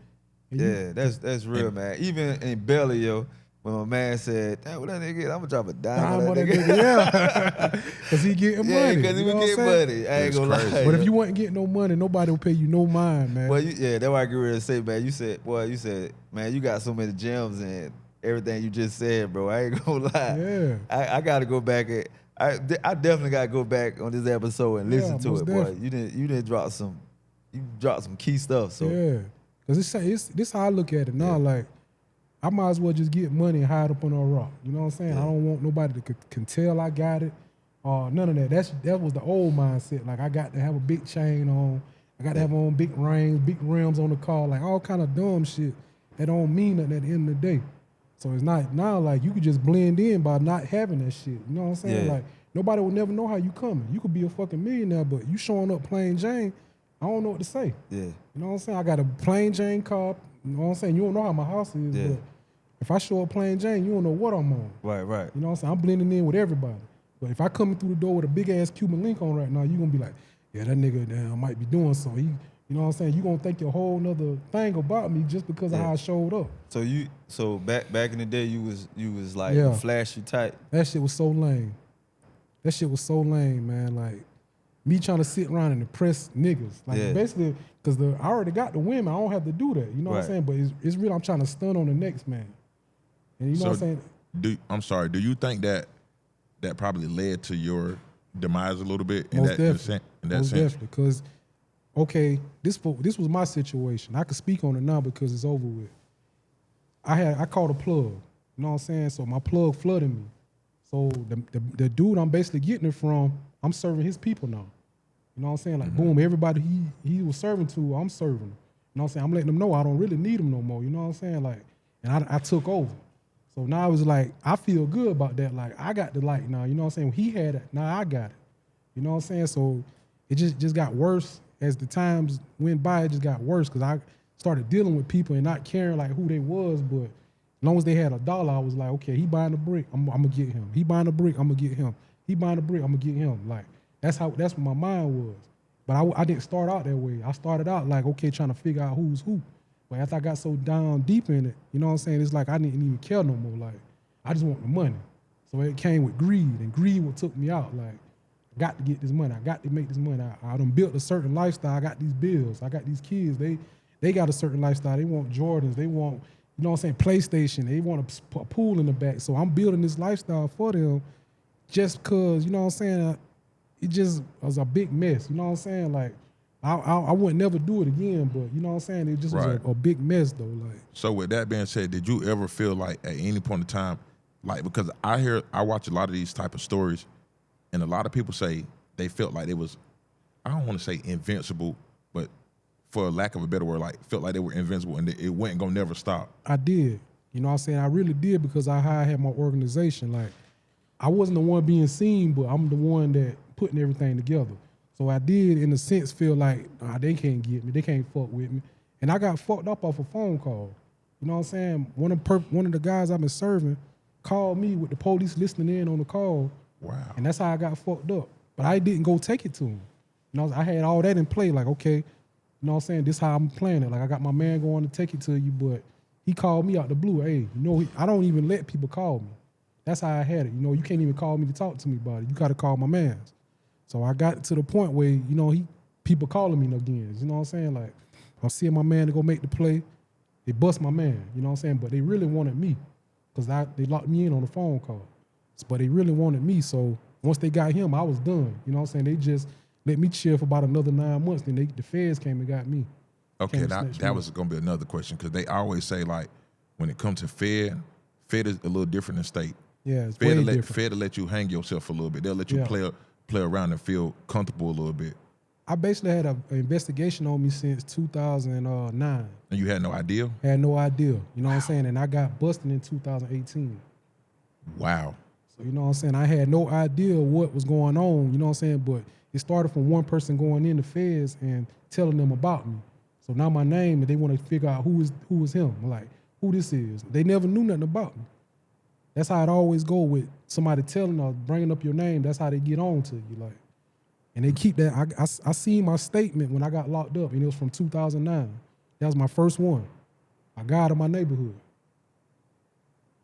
And you- Yeah, that's real, man. Even in Belly, yo, when my man said, "Damn, what that nigga get? I'm gonna drop a dime Dime on on that that nigga." nigga, yeah. Because he getting Yeah, money. because he you was know what getting I'm saying? money. I ain't It's gonna crazy. lie. But yo. if you wasn't getting no money, nobody will pay you no mind, man. Well, that's why I get ready to say, man. You said, man, you got so many gems and everything you just said, bro. I ain't gonna lie. Yeah. I got to go back and I definitely got to go back on this episode and Yeah, listen to most it, boy. definitely. You didn't drop some key stuff. So Yeah, because this how I look at it now. Like, I might as well just get money and hide up on a rock. You know what I'm saying? I don't want nobody that can tell I got it. None of that. That was the old mindset. Like, I got to have a big chain on. I got to have on big rings, big rims on the car, like all kind of dumb shit that don't mean nothing at the end of the day. So it's not now like you could just blend in by not having that shit. You know what I'm saying? Yeah. Like, nobody will never know how you coming. You could be a fucking millionaire, but you showing up plain Jane, I don't know what to say. yeah, You know what I'm saying? I got a plain Jane car. You know what I'm saying? You don't know how my house is, Yeah. but if I show up plain Jane, you don't know what I'm on. right. You know what I'm saying? I'm blending in with everybody. But if I come through the door with a big ass Cuban link on right now, you gonna be like, yeah, that nigga damn might be doing something. You know what I'm saying? You gonna think your whole nother thing about me just because of how I showed up. So back in the day, you was like Yeah. flashy type. That shit was so lame. That shit was so lame, man. Like, me trying to sit around and impress niggas. Like, Yeah. basically, because I already got the women, I don't have to do that. You know what I'm Right. saying? But it's real, I'm trying to stun on the next man. And you know what I'm saying? I'm sorry. Do you think that probably led to your demise a little bit in Most that definitely. in that Most sense? definitely. Because, okay, this was my situation. I can speak on it now because it's over with. I called a plug. You know what I'm saying? So my plug flooded me. So the dude I'm basically getting it from, I'm serving his people now. You know what I'm saying? Like, boom, everybody he was serving to, I'm serving. You know what I'm saying? I'm letting them know I don't really need them no more. You know what I'm saying? Like, and I took over. So now it's like, I feel good about that. Like, I got the light now. You know what I'm saying? He had it, now I got it. You know what I'm saying? So it just got worse as the times went by. It just got worse because I started dealing with people and not caring like who they was, but as long as they had $1, I was like, okay, he buying a brick, I'm gonna get him. He buying a brick, I'm gonna get him. He buying a brick, I'm gonna get him. Like, that's what my mind was. But I didn't start out that way. I started out like, okay, trying to figure out who's who. But after I got so down deep in it, you know what I'm saying? It's like I didn't even care no more. Like, I just want the money. So it came with greed, and greed what took me out. Like, I got to get this money. I got to make this money. I done built a certain lifestyle. I got these bills. I got these kids. They got a certain lifestyle. They want Jordans. They want, you know what I'm saying, PlayStation. They want a pool in the back. So I'm building this lifestyle for them just because, you know what I'm saying, it just was a big mess. You know what I'm saying? Like, I wouldn't never do it again, but you know what I'm saying? It just was Right. a big mess though. Like, So with that being said, did you ever feel like at any point in time, like because I watch a lot of these type of stories, and a lot of people say they felt like it was, I don't want to say invincible, but for lack of a better word, like felt like they were invincible and it wasn't gonna never stop. I did. You know what I'm saying? I really did because I had my organization. Like, I wasn't the one being seen, but I'm the one that putting everything together. So I did, in a sense, feel like, nah, they can't get me. They can't fuck with me. And I got fucked up off a phone call. You know what I'm saying? One of the guys I've been serving called me with the police listening in on the call. Wow. And that's how I got fucked up. But I didn't go take it to him. You know, I had all that in play. Like, okay, you know what I'm saying? This how I'm playing it. Like, I got my man going to take it to you, but he called me out the blue. Hey, you know, I don't even let people call me. That's how I had it. You know, you can't even call me to talk to me about it. You got to call my mans. So I got to the point where, you know, people calling me again. You know what I'm saying? Like, I'm seeing my man to go make the play. They bust my man. You know what I'm saying? But they really wanted me because they locked me in on the phone call. But they really wanted me. So once they got him, I was done. You know what I'm saying? They just let me chill for about another 9 months. Then the feds came and got me. Okay, that was gonna be another question because they always say like when it comes to Fed is a little different than state. Yeah, it's way different. Fed will let you hang yourself a little bit. They'll let you play around and feel comfortable a little bit. I basically had an investigation on me since 2009. And you had no idea? Had no idea. You know what I'm saying? And I got busted in 2018. Wow. So you know what I'm saying? I had no idea what was going on, you know what I'm saying? But it started from one person going in the feds and telling them about me. So now my name, and they want to figure out who is him, like who this is. They never knew nothing about me. That's how it always go with somebody telling or bringing up your name. That's how they get on to you, like. And they keep that. I seen my statement when I got locked up, and it was from 2009. That was my first one. I got out of my neighborhood.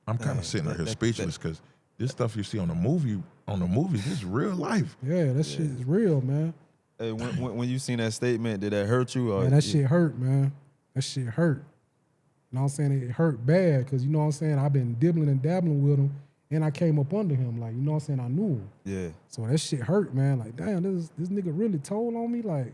I'm kind of sitting here speechless because this stuff you see on the movies, this is real life. Yeah, that shit is real, man. Hey, when you seen that statement, did that hurt you? Or Man, that shit hurt, man. That shit hurt. You know what I'm saying? It hurt bad because, you know what I'm saying, I've been dibbling and dabbling with him, and I came up under him. Like, you know what I'm saying? I knew him. Yeah. So that shit hurt, man. Like, damn, this nigga really told on me? Like,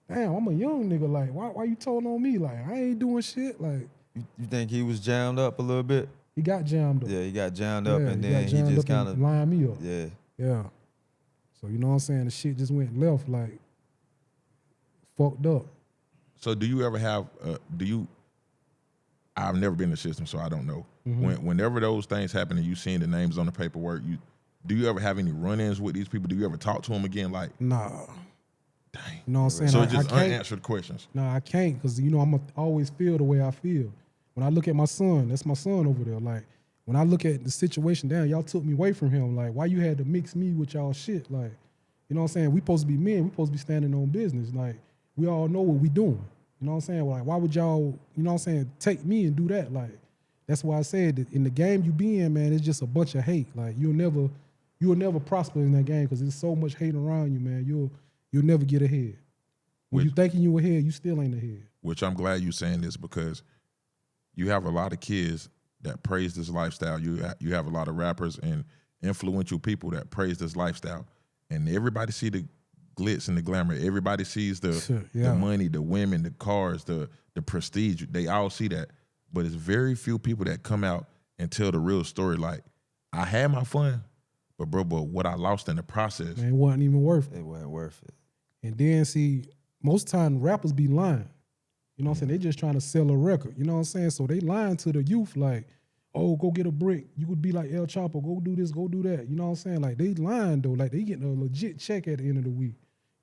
damn, I'm a young nigga. Like, why you told on me? Like, I ain't doing shit. Like, you think he was jammed up a little bit? He got jammed up. Yeah, he got jammed up, and then he just kind of lined me up. Yeah. Yeah. So, you know what I'm saying? The shit just went left, like, fucked up. So do you ever have, I've never been in the system, so I don't know. Mm-hmm. Whenever those things happen and you seeing the names on the paperwork, do you ever have any run-ins with these people? Do you ever talk to them again? Like, nah. Dang. You know what I'm saying? So it's just unanswered questions. Nah, I can't because, you know, I'm always feel the way I feel. When I look at my son, that's my son over there. Like, when I look at the situation, damn, y'all took me away from him. Like, why you had to mix me with y'all shit? Like, you know what I'm saying? We supposed to be men. We supposed to be standing on business. Like, we all know what we doing. You know what I'm saying? Like, why would y'all, you know what I'm saying, take me and do that? Like, that's why I said that in the game you be in, man, it's just a bunch of hate. Like, you'll never prosper in that game because there's so much hate around you, man. You'll never get ahead. When you thinking you ahead, you still ain't ahead. Which I'm glad you saying this because you have a lot of kids that praise this lifestyle. You have a lot of rappers and influential people that praise this lifestyle. And everybody see the glitz and the glamour. Everybody sees the money, the women, the cars, the prestige. They all see that. But it's very few people that come out and tell the real story. Like, I had my fun, but what I lost in the process. Man, it wasn't even worth it. It wasn't worth it. And then, see, most time rappers be lying. You know what I'm saying? They just trying to sell a record. You know what I'm saying? So they lying to the youth like, oh, go get a brick. You could be like El Chapo, go do this, go do that. You know what I'm saying? Like, they lying, though. Like, they getting a legit check at the end of the week.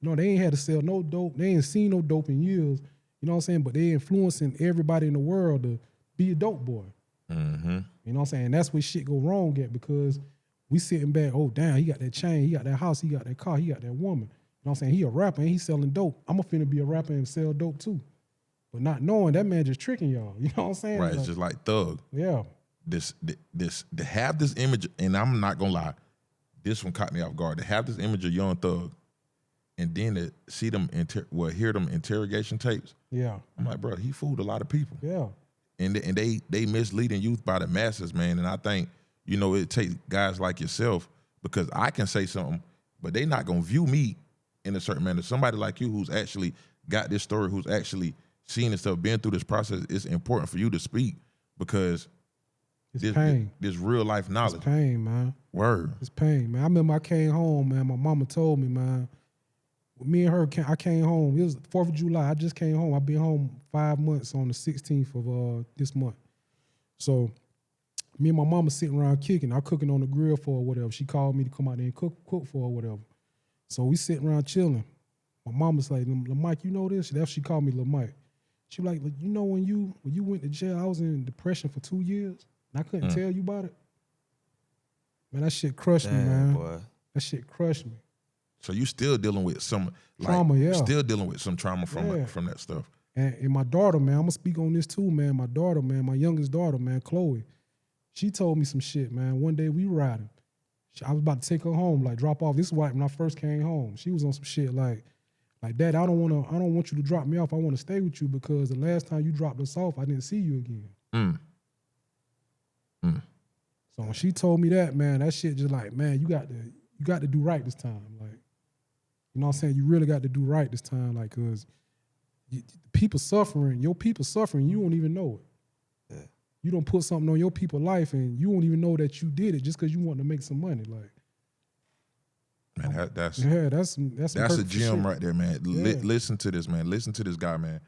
You know, they ain't had to sell no dope. They ain't seen no dope in years. You know what I'm saying? But they influencing everybody in the world to be a dope boy. Mm-hmm. You know what I'm saying? That's where shit go wrong at because we sitting back, oh, damn, he got that chain, he got that house, he got that car, he got that woman. You know what I'm saying? He a rapper and he selling dope. I'm finna be a rapper and sell dope too. But not knowing that man just tricking y'all. You know what I'm saying? Right, like, it's just like Thug. Yeah. To have this image, and I'm not gonna lie, this one caught me off guard. To have this image of Young Thug, and then to see them, hear them interrogation tapes. Yeah. I'm like, bro, he fooled a lot of people. Yeah. And they misleading youth by the masses, man. And I think, you know, it takes guys like yourself because I can say something, but they not gonna view me in a certain manner. Somebody like you who's actually got this story, who's actually seen this stuff, been through this process, it's important for you to speak because It's pain. This real life knowledge. It's pain, man. Word. It's pain, man. I remember I came home, man. My mama told me, man. Me and her, I came home. It was 4th of July. I just came home. I've been home 5 months on the 16th of this month. So me and my mama sitting around kicking. I'm cooking on the grill for her or whatever. She called me to come out there and cook for her or whatever. So we sitting around chilling. My mama's like, "Lil Mike, you know this?" That's she called me Lil Mike. She like, "You know when you went to jail, I was in depression for 2 years and I couldn't tell you about it." Man, that shit crushed me, man. Boy. That shit crushed me. So you still dealing with some Trauma, yeah. Still dealing with some trauma from that stuff. And my daughter, man, I'm gonna speak on this too, man. My daughter, man, my youngest daughter, man, Chloe, she told me some shit, man. One day we riding. I was about to take her home, like drop off. This is when I first came home. She was on some shit like, Dad, I don't want you to drop me off. I want to stay with you because the last time you dropped us off, I didn't see you again. So when she told me that, man, that shit just like, man, you got to do right this time. Like, you know what I'm saying? You really got to do right this time, like, cause people suffering, your people suffering, you don't even know it. Yeah. You don't put something on your people's life and you won't even know that you did it just because you want to make some money. Like, man, that's a gem shit. right there, man. Yeah. Listen to this, man. Listen to this guy, man.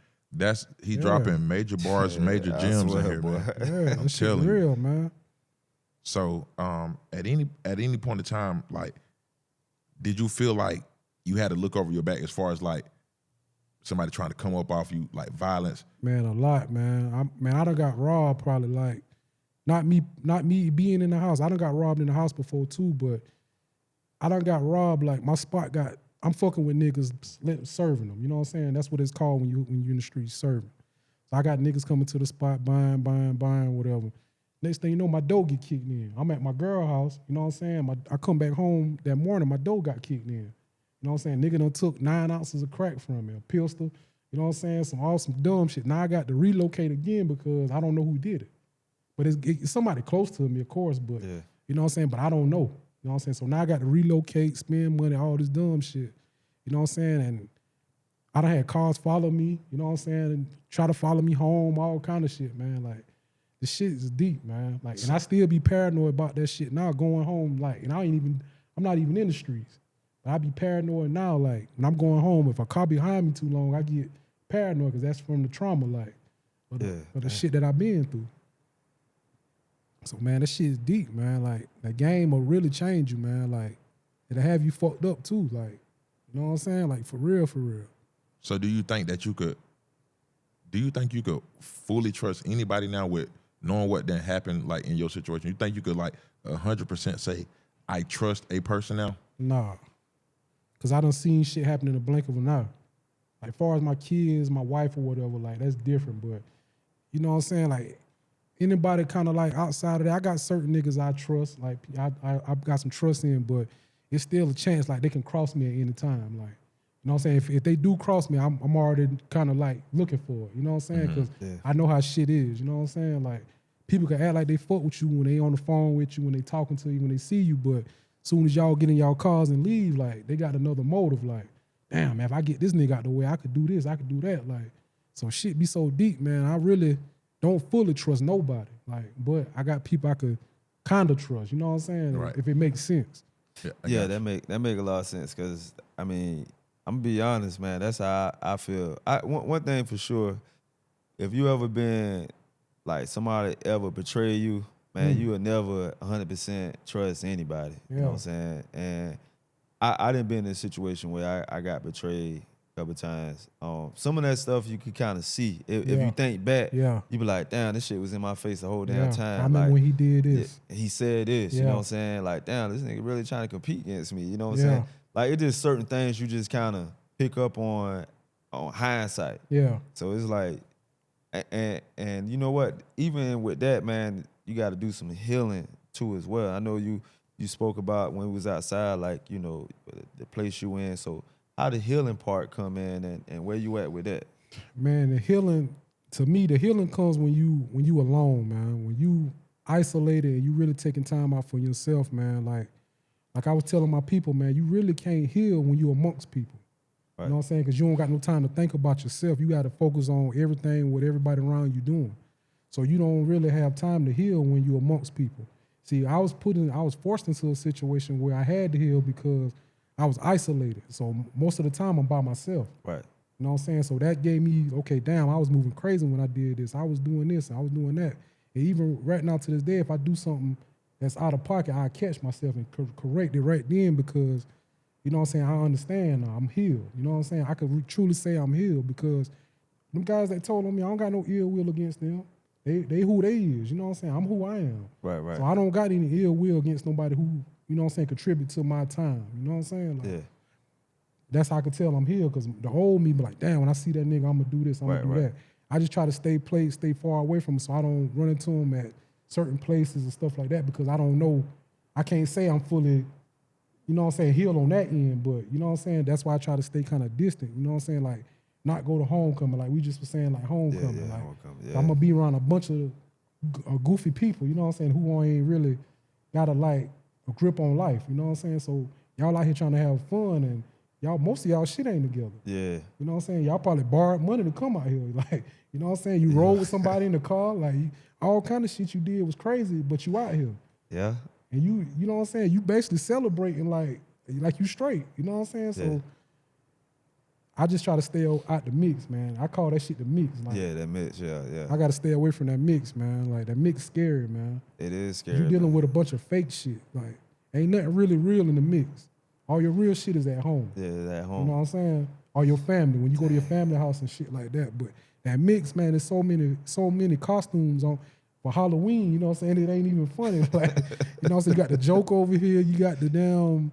He dropping major bars, major I gems swear, in here, boy. man. Yeah, I'm that shit telling you. real, man. So, at any point in time, like, did you feel like you had to look over your back as far as like somebody trying to come up off you, like violence? Man, a lot, man. I done got robbed probably like, not me being in the house. I done got robbed in the house before too, but I done got robbed like my spot I'm fucking with niggas serving them. You know what I'm saying? That's what it's called when you in the streets serving. So I got niggas coming to the spot buying, whatever. Next thing you know, my dough get kicked in. I'm at my girl house, you know what I'm saying? I come back home that morning, my dough got kicked in. You know what I'm saying? Nigga done took 9 ounces of crack from me, a pistol, you know what I'm saying? Some dumb shit. Now I got to relocate again because I don't know who did it. But it's somebody close to me, of course, but Yeah. you know what I'm saying? But I don't know. You know what I'm saying? So now I got to relocate, spend money, all this dumb shit. You know what I'm saying? And I done had cars follow me, you know what I'm saying? And try to follow me home, all kind of shit, man. Like, the shit is deep, man. Like, and I still be paranoid about that shit now going home, like, and I'm not even in the streets. But I be paranoid now, like, when I'm going home, if a car behind me too long, I get paranoid because that's from the trauma, like, of the shit that I've been through. So, man, that shit is deep, man. Like, that game will really change you, man. Like, it'll have you fucked up, too. Like, you know what I'm saying? Like, for real, for real. So do you think you could fully trust anybody now with knowing what then happened, like, in your situation? You think you could, like, 100% say, I trust a person now? Nah. Because I done seen shit happen in the blink of an eye. Like, far as my kids, my wife or whatever, like, that's different. But, you know what I'm saying? Like, anybody kind of, like, outside of that, I got certain niggas I trust. Like, I've got some trust in, but it's still a chance, like, they can cross me at any time. Like, you know what I'm saying? If they do cross me, I'm already kind of, like, looking for it. You know what I'm saying? Because I know how shit is. You know what I'm saying? Like, people can act like they fuck with you when they on the phone with you, when they talking to you, when they see you, but as soon as y'all get in y'all cars and leave, like, they got another motive. Like, damn, man, if I get this nigga out the way, I could do this, I could do that. Like, so shit be so deep, man. I really don't fully trust nobody. Like, but I got people I could kind of trust. You know what I'm saying? Right. If it makes sense. Yeah, that make a lot of sense because, I mean, I'm going to be honest, man. That's how I feel. One thing for sure, if you ever been, like, somebody ever betray you, man, you will never 100% trust anybody. You know what I'm saying? And I didn't been in a situation where I got betrayed a couple times. Some of that stuff you can kind of see. If you think back, you be like, damn, this shit was in my face the whole damn time. I remember when he did this. He said this, you know what I'm saying? Like, damn, this nigga really trying to compete against me, you know what I'm saying? Like, it's just certain things you just kind of pick up on hindsight. Yeah. So it's like, and you know what? Even with that, man, you got to do some healing too as well. I know you spoke about when we was outside, like, you know, the place you in. So how the healing part come in and where you at with that? Man, the healing, to me, the healing comes when you alone, man. When you isolated and you really taking time out for yourself, man. Like I was telling my people, man, you really can't heal when you amongst people. You know what I'm saying? Because you don't got no time to think about yourself. You got to focus on everything what everybody around you doing. So you don't really have time to heal when you're amongst people. See, I was forced into a situation where I had to heal because I was isolated. So most of the time I'm by myself. Right. You know what I'm saying? So that gave me, okay, damn, I was moving crazy when I did this. I was doing this, I was doing that. And even right now to this day, if I do something that's out of pocket, I catch myself and correct it right then because, you know what I'm saying, I understand now, I'm healed. You know what I'm saying? I could truly say I'm healed because them guys that told on me, I don't got no ill will against them. They who they is, you know what I'm saying? I'm who I am. Right. So I don't got any ill will against nobody who, you know what I'm saying, contribute to my time. You know what I'm saying? Like, Yeah. that's how I could tell I'm healed because the old me be like, damn, when I see that nigga, I'm gonna do this, I'm gonna do that. I just try to stay far away from him so I don't run into him at certain places and stuff like that because I don't know, I can't say I'm fully, you know what I'm saying, healed on that end, but you know what I'm saying? That's why I try to stay kind of distant, you know what I'm saying? Like, not go to homecoming, like we just were saying, like homecoming. Like, homecoming, I'm gonna be around a bunch of goofy people, you know what I'm saying, who ain't really got a grip on life, you know what I'm saying? So y'all out here trying to have fun and most of y'all shit ain't together. Yeah. You know what I'm saying? Y'all probably borrowed money to come out here. Like, you know what I'm saying? You rode with somebody in the car, like all kind of shit you did was crazy, but you out here. Yeah. And you know what I'm saying? You basically celebrating like you straight. You know what I'm saying? So I just try to stay out the mix, man. I call that shit the mix. Like, Yeah, that mix, yeah. I gotta stay away from that mix, man. Like that mix scary, man. It is scary. You dealing with a bunch of fake shit. Like, ain't nothing really real in the mix. All your real shit is at home. Yeah, it's at home. You know what I'm saying? Or your family, when you go to your family house and shit like that. But that mix, man, there's so many costumes on for Halloween, you know what I'm saying? It ain't even funny. Like, you know what I'm saying? You got the joke over here, you got the damn,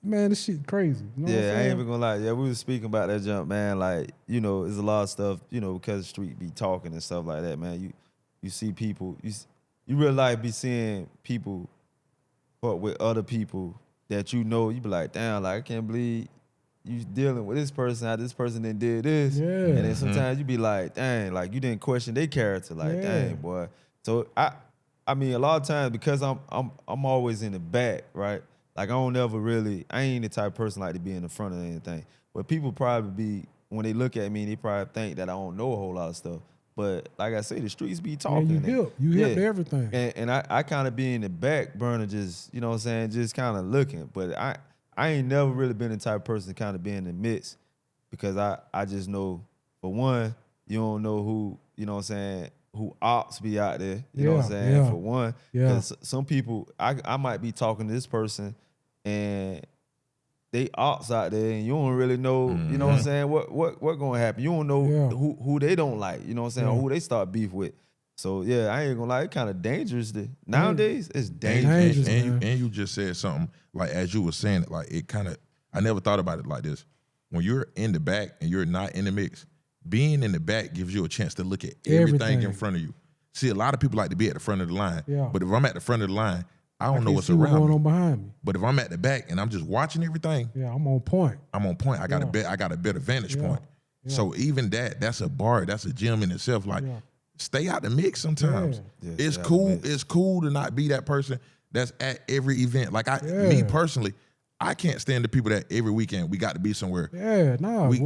man, this shit crazy. You know what I'm I saying? ain't even gonna lie. Yeah, we was speaking about that jump, man. Like, you know, there's a lot of stuff, you know, because the street be talking and stuff like that, man. You see people, you really like be seeing people fuck with other people that you know, you be like, damn, like I can't believe you dealing with this person, how this person then did this. Yeah. And then sometimes you be like, dang, like you didn't question their character, like, dang, boy. So I mean, a lot of times because I'm always in the back, right? Like I ain't the type of person like to be in the front of anything. But people probably be, when they look at me, they probably think that I don't know a whole lot of stuff. But like I say, the streets be talking. Man, you hip to everything. And I kind of be in the back burner, just, you know what I'm saying, just kind of looking. But I ain't never really been the type of person to kind of be in the midst because I just know, for one, you don't know who, you know what I'm saying, who ops be out there, you know what I'm saying, for one. Because some people, I might be talking to this person and they ops out there and you don't really know, you know what I'm saying, what gonna happen. You don't know who they don't like, you know what I'm saying, or who they start beef with. So yeah, I ain't gonna lie, it's kind of dangerous. Nowadays, it's dangerous. And you just said something, like as you were saying it, like it kind of, I never thought about it like this. When you're in the back and you're not in the mix, being in the back gives you a chance to look at everything in front of you. See, a lot of people like to be at the front of the line, but if I'm at the front of the line, I don't know what's around going on behind me. But if I'm at the back and I'm just watching everything, I'm on point. I got a better vantage point. So even that's a bar, that's a gym in itself. Like, stay out the mix sometimes. It's cool. It's cool to not be that person that's at every event. Like me personally, I can't stand the people that every weekend we got to be somewhere.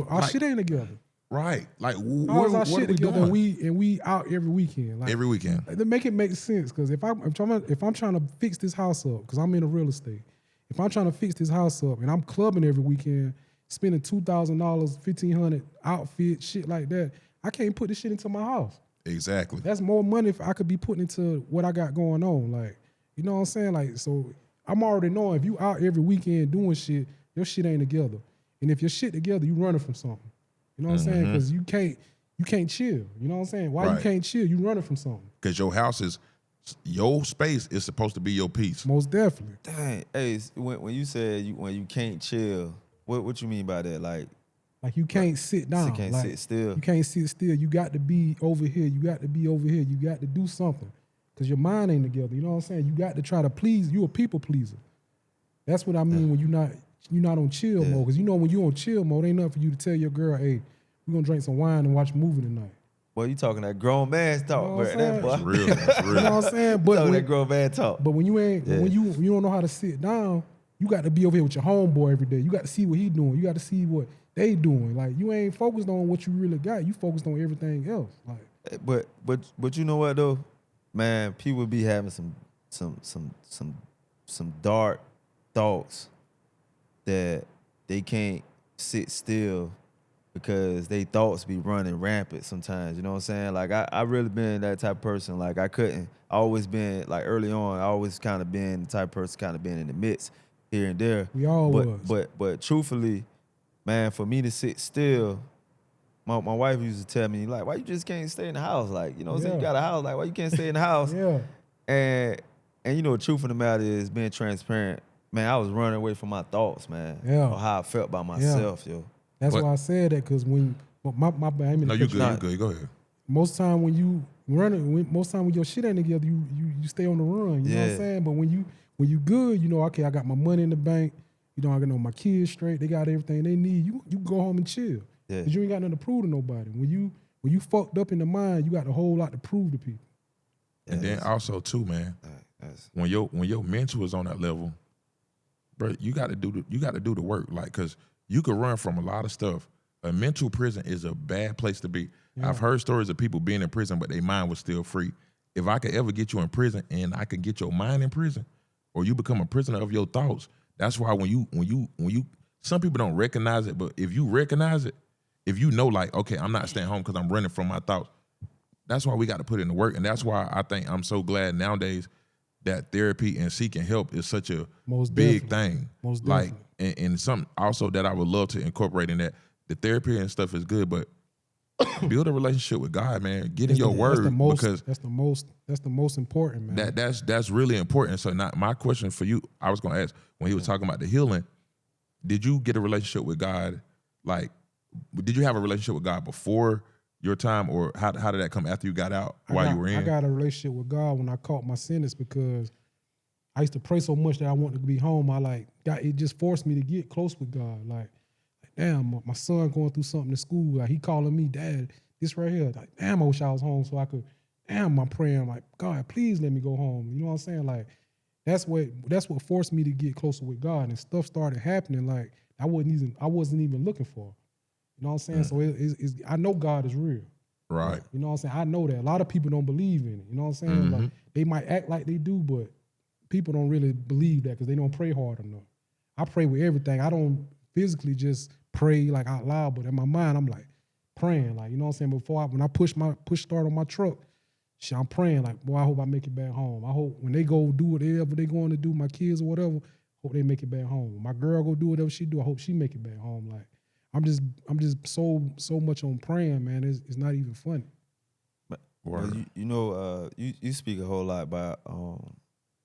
Our shit ain't together. Right. Like, what are we together doing? And we out every weekend. Like, every weekend. To make it make sense, because if I'm trying to fix this house up, because I'm in real estate, if I'm trying to fix this house up and I'm clubbing every weekend, spending $2,000, $1,500 outfit, shit like that, I can't put this shit into my house. Exactly. That's more money if I could be putting into what I got going on. Like, you know what I'm saying? Like, so I'm already knowing if you out every weekend doing shit, your shit ain't together. And if your shit together, you running from something. You know what I'm saying? Because you can't chill. You know what I'm saying? Why you can't chill? You running from something. Because your space is supposed to be your peace. Most definitely. Dang. Hey, when you said when you can't chill, what you mean by that? Like you can't sit down. You can't sit still. You can't sit still. You got to be over here. You got to be over here. You got to do something. Because your mind ain't together. You know what I'm saying? You got to try to please. You a people pleaser. That's what I mean when you're not on chill mode. Because you know when you on chill mode, ain't nothing for you to tell your girl, hey, we're going to drink some wine and watch a movie tonight. Boy, you talking that grown man talk. You know what I'm That boy. That's real. That's real. You know what I'm saying? But talking that grown man talk. But when you ain't, when you don't know how to sit down, you got to be over here with your homeboy every day. You got to see what he doing. You got to see what they doing. Like you ain't focused on what you really got. You focused on everything else. Like, but you know what though, man, people be having some dark thoughts that they can't sit still because they thoughts be running rampant sometimes. You know what I'm saying? Like I really been that type of person. Like I always been like early on. I always kind of been the type of person kind of been in the midst here and there. we all was. But truthfully, man, for me to sit still, my wife used to tell me like, why you just can't stay in the house? Like, you know what I'm saying? You got a house. Like, why you can't stay in the house? Yeah. And you know, the truth of the matter is being transparent. Man, I was running away from my thoughts, man. Yeah. Or how I felt about myself, yo. That's But- why I said that, because when my bad. No, you good. You go ahead. Most time when you running, most time when your shit ain't together, you stay on the run. You know what I'm saying? But when you good, you know, okay, I got my money in the bank. You know, I got my kids straight. They got everything they need. You go home and chill. Yeah. Cause you ain't got nothing to prove to nobody. When you fucked up in the mind, you got a whole lot to prove to people. And then also too, man, when your mental is on that level, bro, you got to do the work. Like, cause you could run from a lot of stuff. A mental prison is a bad place to be. Yeah. I've heard stories of people being in prison, but their mind was still free. If I could ever get you in prison and I could get your mind in prison, or you become a prisoner of your thoughts, that's why when you some people don't recognize it, but if you recognize it, if you know like, okay, I'm not staying home because I'm running from my thoughts, that's why we got to put in the work. And that's why I think I'm so glad nowadays that therapy and seeking help is such a Most big definitely. thing. Most like, definitely. and something also that I would love to incorporate in that. The therapy and stuff is good, but build a relationship with God, man. Get in your word, because that's the most important, man. that's really important. So not my question for you, I was gonna ask when he was talking about the healing, did you get a relationship with God? Like, did you have a relationship with God before your time, or how did that come after you got out while you were in? I got a relationship with God when I caught my sentence, because I used to pray so much that I wanted to be home. It just forced me to get close with God. Like damn, my son going through something in school. Like he calling me, Dad, this right here. Like, damn, I wish I was home so I could. Damn, I'm praying. I'm like, God, please let me go home. You know what I'm saying? Like, that's what forced me to get closer with God, and stuff started happening like I wasn't even looking for. You know what I'm saying? So I know God is real. Right. You know what I'm saying? I know that. A lot of people don't believe in it. You know what I'm saying? Like they might act like they do, but people don't really believe that because they don't pray hard enough. I pray with everything. I don't physically just pray like out loud, but in my mind, I'm like praying. Like, you know what I'm saying? When I push start on my truck, shit, I'm praying like, boy, I hope I make it back home. I hope when they go do whatever they going to do, my kids or whatever, hope they make it back home. When my girl go do whatever she do, I hope she make it back home. Like, I'm just so much on praying, man. It's not even funny. But you speak a whole lot about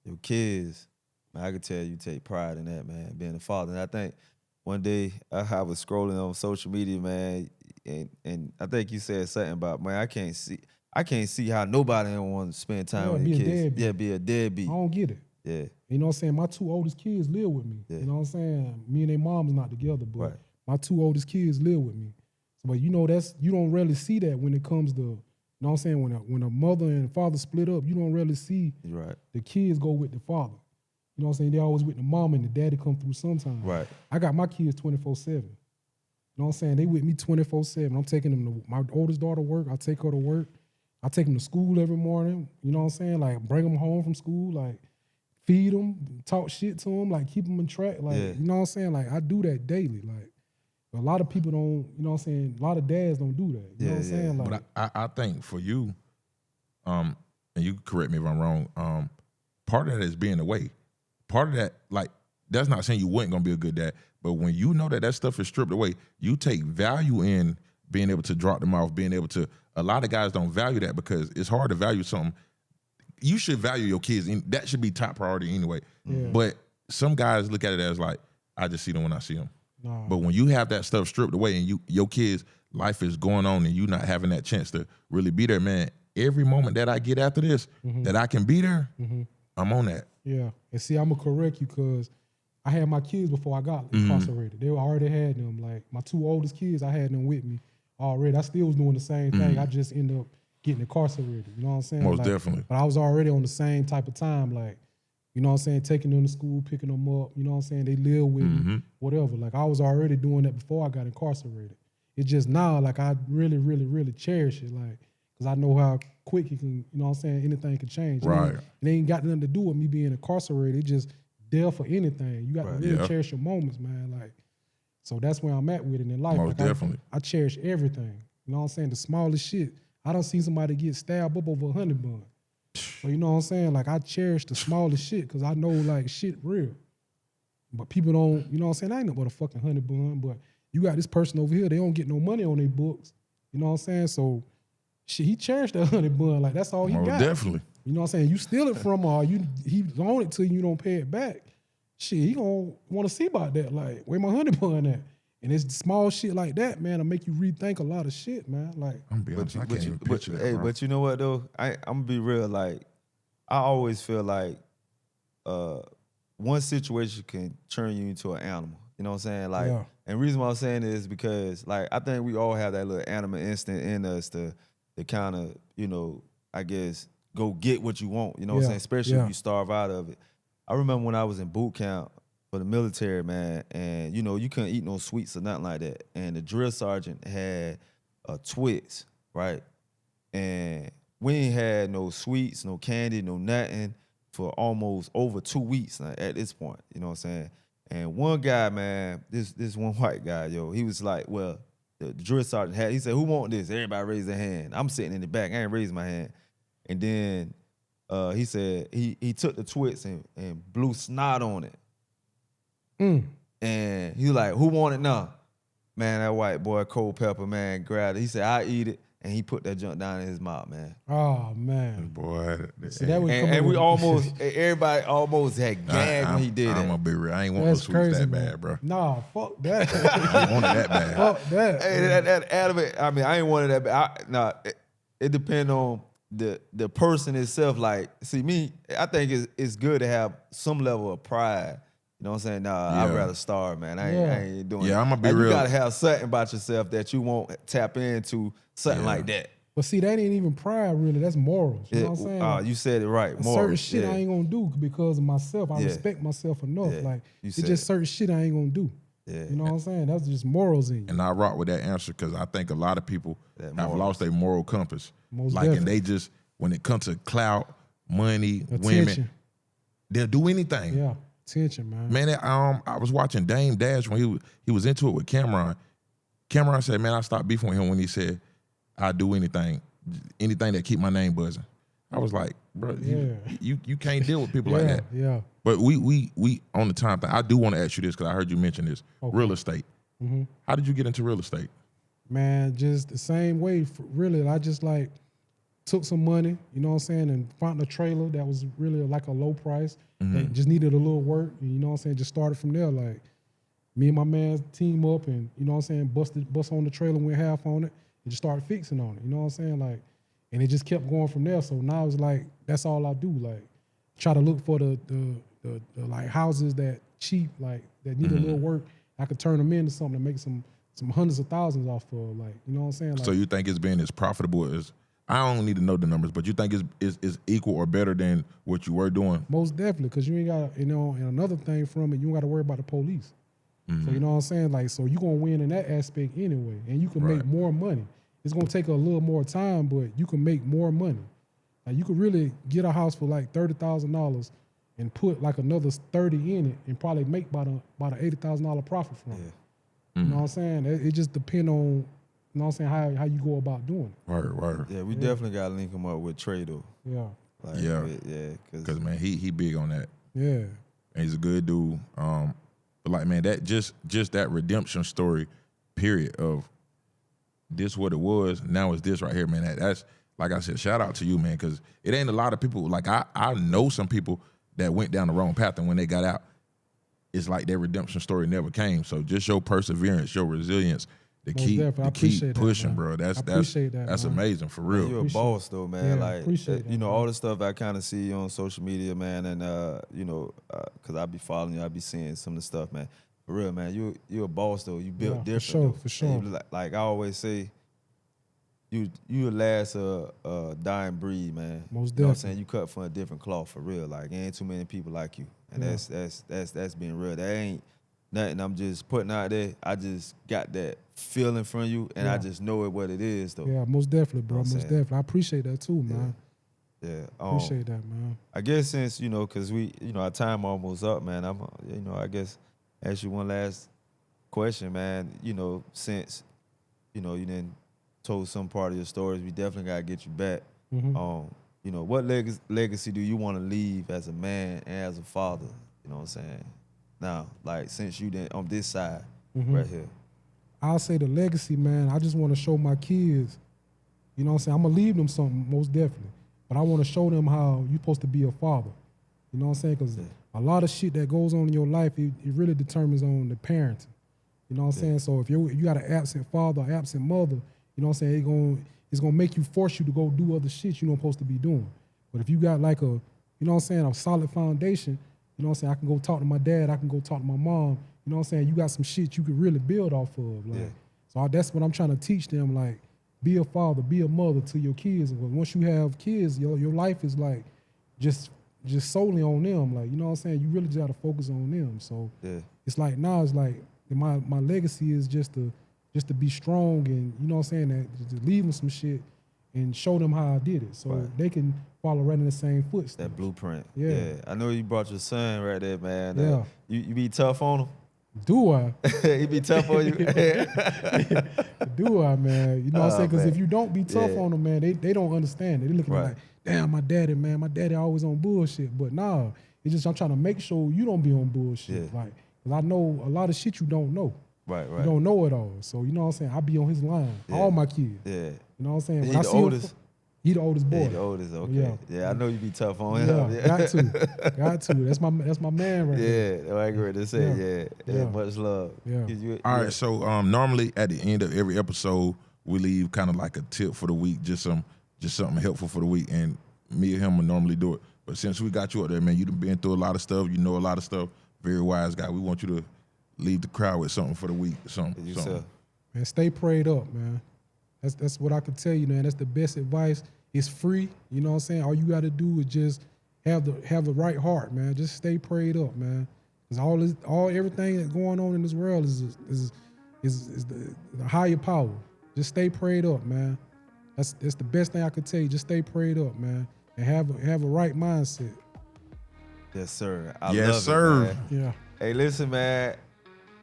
your kids. Man, I could tell you take pride in that, man, being a father. And I think one day I was scrolling on social media, man, and I think you said something about, man, I can't see how nobody don't want to spend time with their kids. Deadbeat. Yeah, be a deadbeat. I don't get it. Yeah. You know what I'm saying? My two oldest kids live with me. Yeah. You know what I'm saying? Me and their mom's not together, but Right. my two oldest kids live with me. So, but you know, you don't really see that when it comes to, you know what I'm saying? When a mother and father split up, you don't really see You're right. the kids go with the father. You know what I'm saying? They always with the mom and the daddy come through sometimes. Right. I got my kids 24/7. You know what I'm saying? They with me 24/7. I'm taking them to my oldest daughter work. I take her to work. I take them to school every morning. You know what I'm saying? Like bring them home from school. Like feed them, talk shit to them. Like keep them in track. Like Yeah. you know what I'm saying? Like I do that daily. Like a lot of people don't. You know what I'm saying? A lot of dads don't do that. You know what I'm saying? Like, But I think for you, and you correct me if I'm wrong, part of that is being away. Part of that, like, that's not saying you weren't gonna be a good dad, but when you know that stuff is stripped away, you take value in being able to drop them off, being able to, a lot of guys don't value that because it's hard to value something. You should value your kids, and that should be top priority anyway. Yeah. But some guys look at it as like, I just see them when I see them. nah. But when you have that stuff stripped away and your kids' life is going on and you not having that chance to really be there, man, every moment that I get after this, that I can be there, I'm on that. Yeah, and see, I'm gonna correct you because I had my kids before I got incarcerated. They already had them. Like my two oldest kids, I had them with me already. I still was doing the same thing. I just ended up getting incarcerated. You know what I'm saying? Most Like, definitely. But I was already on the same type of time. Like You know what I'm saying? Taking them to school, picking them up. You know what I'm saying? They live with me, whatever. Like I was already doing that before I got incarcerated. It's just now, like I really, really, really cherish it. Like, cause I know how quick it can, you know what I'm saying? Anything can change. Right. It ain't got nothing to do with me being incarcerated. It just there for anything. You got to really Yeah. cherish your moments, man. Like, so that's where I'm at with it in life. Most Like, definitely. I cherish everything. You know what I'm saying? The smallest shit. I don't see somebody get stabbed up over a honey bun. So you know what I'm saying? Like I cherish the smallest shit because I know like shit real. But people don't, you know what I'm saying? I ain't know what a fucking honey bun, but you got this person over here, they don't get no money on their books. You know what I'm saying? So shit, he cherished that honey bun. Like that's all he Most got. definitely. You know what I'm saying? You steal it from her, or he loan it to you, you don't pay it back. Shit, he gonna want to see about that. Like, where my honey bun at? And it's small shit like that, man, to make you rethink a lot of shit, man. Like, I'm being honest, I can't even picture that, hey, bro. but you know what though? I'm gonna be real. Like, I always feel like one situation can turn you into an animal. You know what I'm saying? Like, Yeah. and the reason why I'm saying is because, like, I think we all have that little animal instinct in us to kind of, you know, I guess go get what you want. You know what I'm Yeah. saying? Especially Yeah. if you starve out of it. I remember when I was in boot camp for the military, man, and you know you couldn't eat no sweets or nothing like that. And the drill sergeant had a Twix, right? And we ain't had no sweets, no candy, no nothing for almost over 2 weeks at this point. You know what I'm saying? And one guy, man, this one white guy, yo, he was like, well, the drill sergeant had, he said, who want this? Everybody raised their hand. I'm sitting in the back, I ain't raising my hand. And then he said he took the Twix and blew snot on it. And he was like, who want it now? Man, that white boy, cold pepper, man, grabbed it. He said, I eat it. And he put that junk down in his mouth, man. oh man. Boy, See, that would come And we with- almost, everybody almost had gagged when he did I'm it. gonna be real. I ain't want no That's sweets crazy, that man. bad, bro. Nah, fuck that. I wanted that bad. Fuck that. Hey, that adamant, I mean, I ain't wanted that bad. It depends on the person itself. Like, see, me, I think it's good to have some level of pride. You know what I'm saying? Nah, Yeah. I'd rather starve, man. I ain't doing it. Yeah, I'ma be like, real. You gotta have something about yourself that you won't tap into, something like that. But see, that ain't even pride, really. That's morals. You know what I'm saying? Like, You said it right. certain Morals, shit I ain't gonna do because of myself. I Yeah. respect myself enough. Yeah. Like, You it's said just it. certain shit I ain't gonna do. Yeah. You know what I'm saying? That's just morals in you. And I rock with that answer because I think a lot of people That have morals. lost their moral compass. Most like, and definitely. they just, when it comes to clout, money, Attention. women, they'll do anything. Yeah. Attention, man. Man, I was watching Dame Dash when he was into it with Cameron. Cameron said, man, I stopped beefing with him when he said, I do anything that keep my name buzzing. I was like, bro, you can't deal with people like that. Yeah. But we on the time thing, I do want to ask you this because I heard you mention this. Okay. Real estate. How did you get into real estate? Man, just the same way. Really, I just like took some money, you know what I'm saying, and found a trailer that was really like a low price. That just needed a little work, and you know what I'm saying, just started from there. Like me and my man team up, and you know what I'm saying, bust on the trailer, went half on it, and just started fixing on it. You know what I'm saying, like, and it just kept going from there. So now it's like that's all I do. Like try to look for the like houses that cheap, like that need a little work. I could turn them into something to make some hundreds of thousands off of. Like, you know what I'm saying. Like, So you think it's been as profitable as, I don't need to know the numbers, but you think it's equal or better than what you were doing? most definitely, because you ain't got, you know, and another thing from it, you don't got to worry about the police. So you know what I'm saying? Like, so you're going to win in that aspect anyway, and you can make more money. It's going to take a little more time, but you can make more money. Like, you could really get a house for like $30,000 and put like another 30 in it and probably make about a $80,000 profit from it. You know what I'm saying? It just depends on, you know what I'm saying, how you go about doing it. Word. Yeah, we definitely gotta link him up with Trey though. Yeah. Like, Yeah. because Because, man, he big on that. Yeah. And he's a good dude. But like, man, that just that redemption story, period, of this what it was, now it's this right here, man. That's, like I said, shout out to you, man, because it ain't a lot of people. Like, I know some people that went down the wrong path, and when they got out, it's like their redemption story never came. So just your perseverance, your resilience, to Most keep definitely. I appreciate that, pushing, man. bro. That's I appreciate that, that's man. amazing for real. you're a Appreciate boss though, man. Yeah, like appreciate you that, know, man. all the stuff I kind of see on social media, man, and you know, cause I be following you, I be seeing some of the stuff, man. For real, man, you're a boss though. You built Yeah, for different. sure, though. for sure. And like I always say, you a last dying breed, man. Most You know what I'm definitely. saying? You cut from a different cloth for real. Like ain't too many people like you, and Yeah. that's being real. That ain't nothing I'm just putting out there. I just got that feeling from you, and I Yeah. just know it what it is though. Yeah, most definitely, bro. Know what I'm Most saying? definitely. I appreciate that too, man. Yeah. Appreciate that, man. I guess since, cause we, our time almost up, man, I guess ask you one last question, man. Since, you done told some part of your stories, we definitely gotta get you back. Mm-hmm. What legacy do you want to leave as a man and as a father? You know what I'm saying? Now, like since you did on this side Mm-hmm. right here. I'll say the legacy, man. I just want to show my kids, you know what I'm saying? I'm going to leave them something, most definitely. But I want to show them how you're supposed to be a father. You know what I'm saying? Because a lot of shit that goes on in your life, it really determines on the parenting. You know what I'm saying? So if you got an absent father, or absent mother, you know what I'm saying, it's gonna make you force you to go do other shit you're not supposed to be doing. But if you got like a solid foundation, you know what I'm saying, I can go talk to my dad, I can go talk to my mom, you know what I'm saying, you got some shit you could really build off of. Like, so that's what I'm trying to teach them, like, be a father, be a mother to your kids. Because once you have kids, your life is like just solely on them. Like, you know what I'm saying? You really just gotta focus on them. So it's like now it's like my legacy is just to be strong and, you know what I'm saying, that to leave them some shit and show them how I did it. So they can follow right in the same footsteps. That blueprint. Yeah. I know you brought your son right there, man. Yeah. You be tough on him? Do I? He be tough on you? Do I, man? You know what I'm saying? Because if you don't be tough Yeah. on them, man, they don't understand it. They looking like, damn, my daddy always on bullshit. But nah, it's just I'm trying to make sure you don't be on bullshit. Yeah. Like, 'cause I know a lot of shit you don't know. Right. You don't know it all. So, you know what I'm saying? I be on his line. Yeah. All my kids. Yeah. You know what I'm saying? He When I the see him- oldest? He the oldest boy. Yeah, the oldest, okay. Yeah, I know you be tough on him. Yeah, got to. That's my man right there. Yeah, I agree to say. Yeah. Much love. Yeah. All right, so normally at the end of every episode, we leave kind of like a tip for the week, just something helpful for the week, and me and him will normally do it. But since we got you up there, man, you've been through a lot of stuff, you know a lot of stuff, very wise guy. We want you to leave the crowd with something for the week, something. Man, stay prayed up, man. That's what I can tell you, man. That's the best advice. It's free, you know what I'm saying? All you got to do is just have the right heart, man. Just stay prayed up, man. Because everything that's going on in this world is the higher power. Just stay prayed up, man. That's the best thing I could tell you. Just stay prayed up, man, and have a right mindset. Yes, sir. Yes, love sir. It, man. Yeah. Hey, listen, man.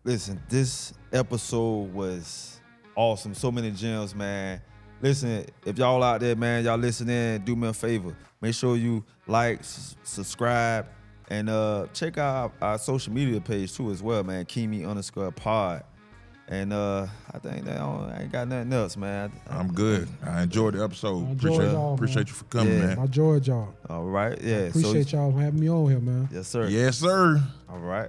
Listen, this episode was awesome. So many gems, man. Listen, if y'all out there, man, y'all listening, do me a favor. Make sure you like, subscribe, and check out our social media page too as well, man. Kimi_pod. And I think that I ain't got nothing else, man. I'm good. I enjoyed the episode. Appreciate you for coming, man. My joy, y'all. All right, yeah. Appreciate y'all having me on here, man. Yes, sir. Yes, sir. All right.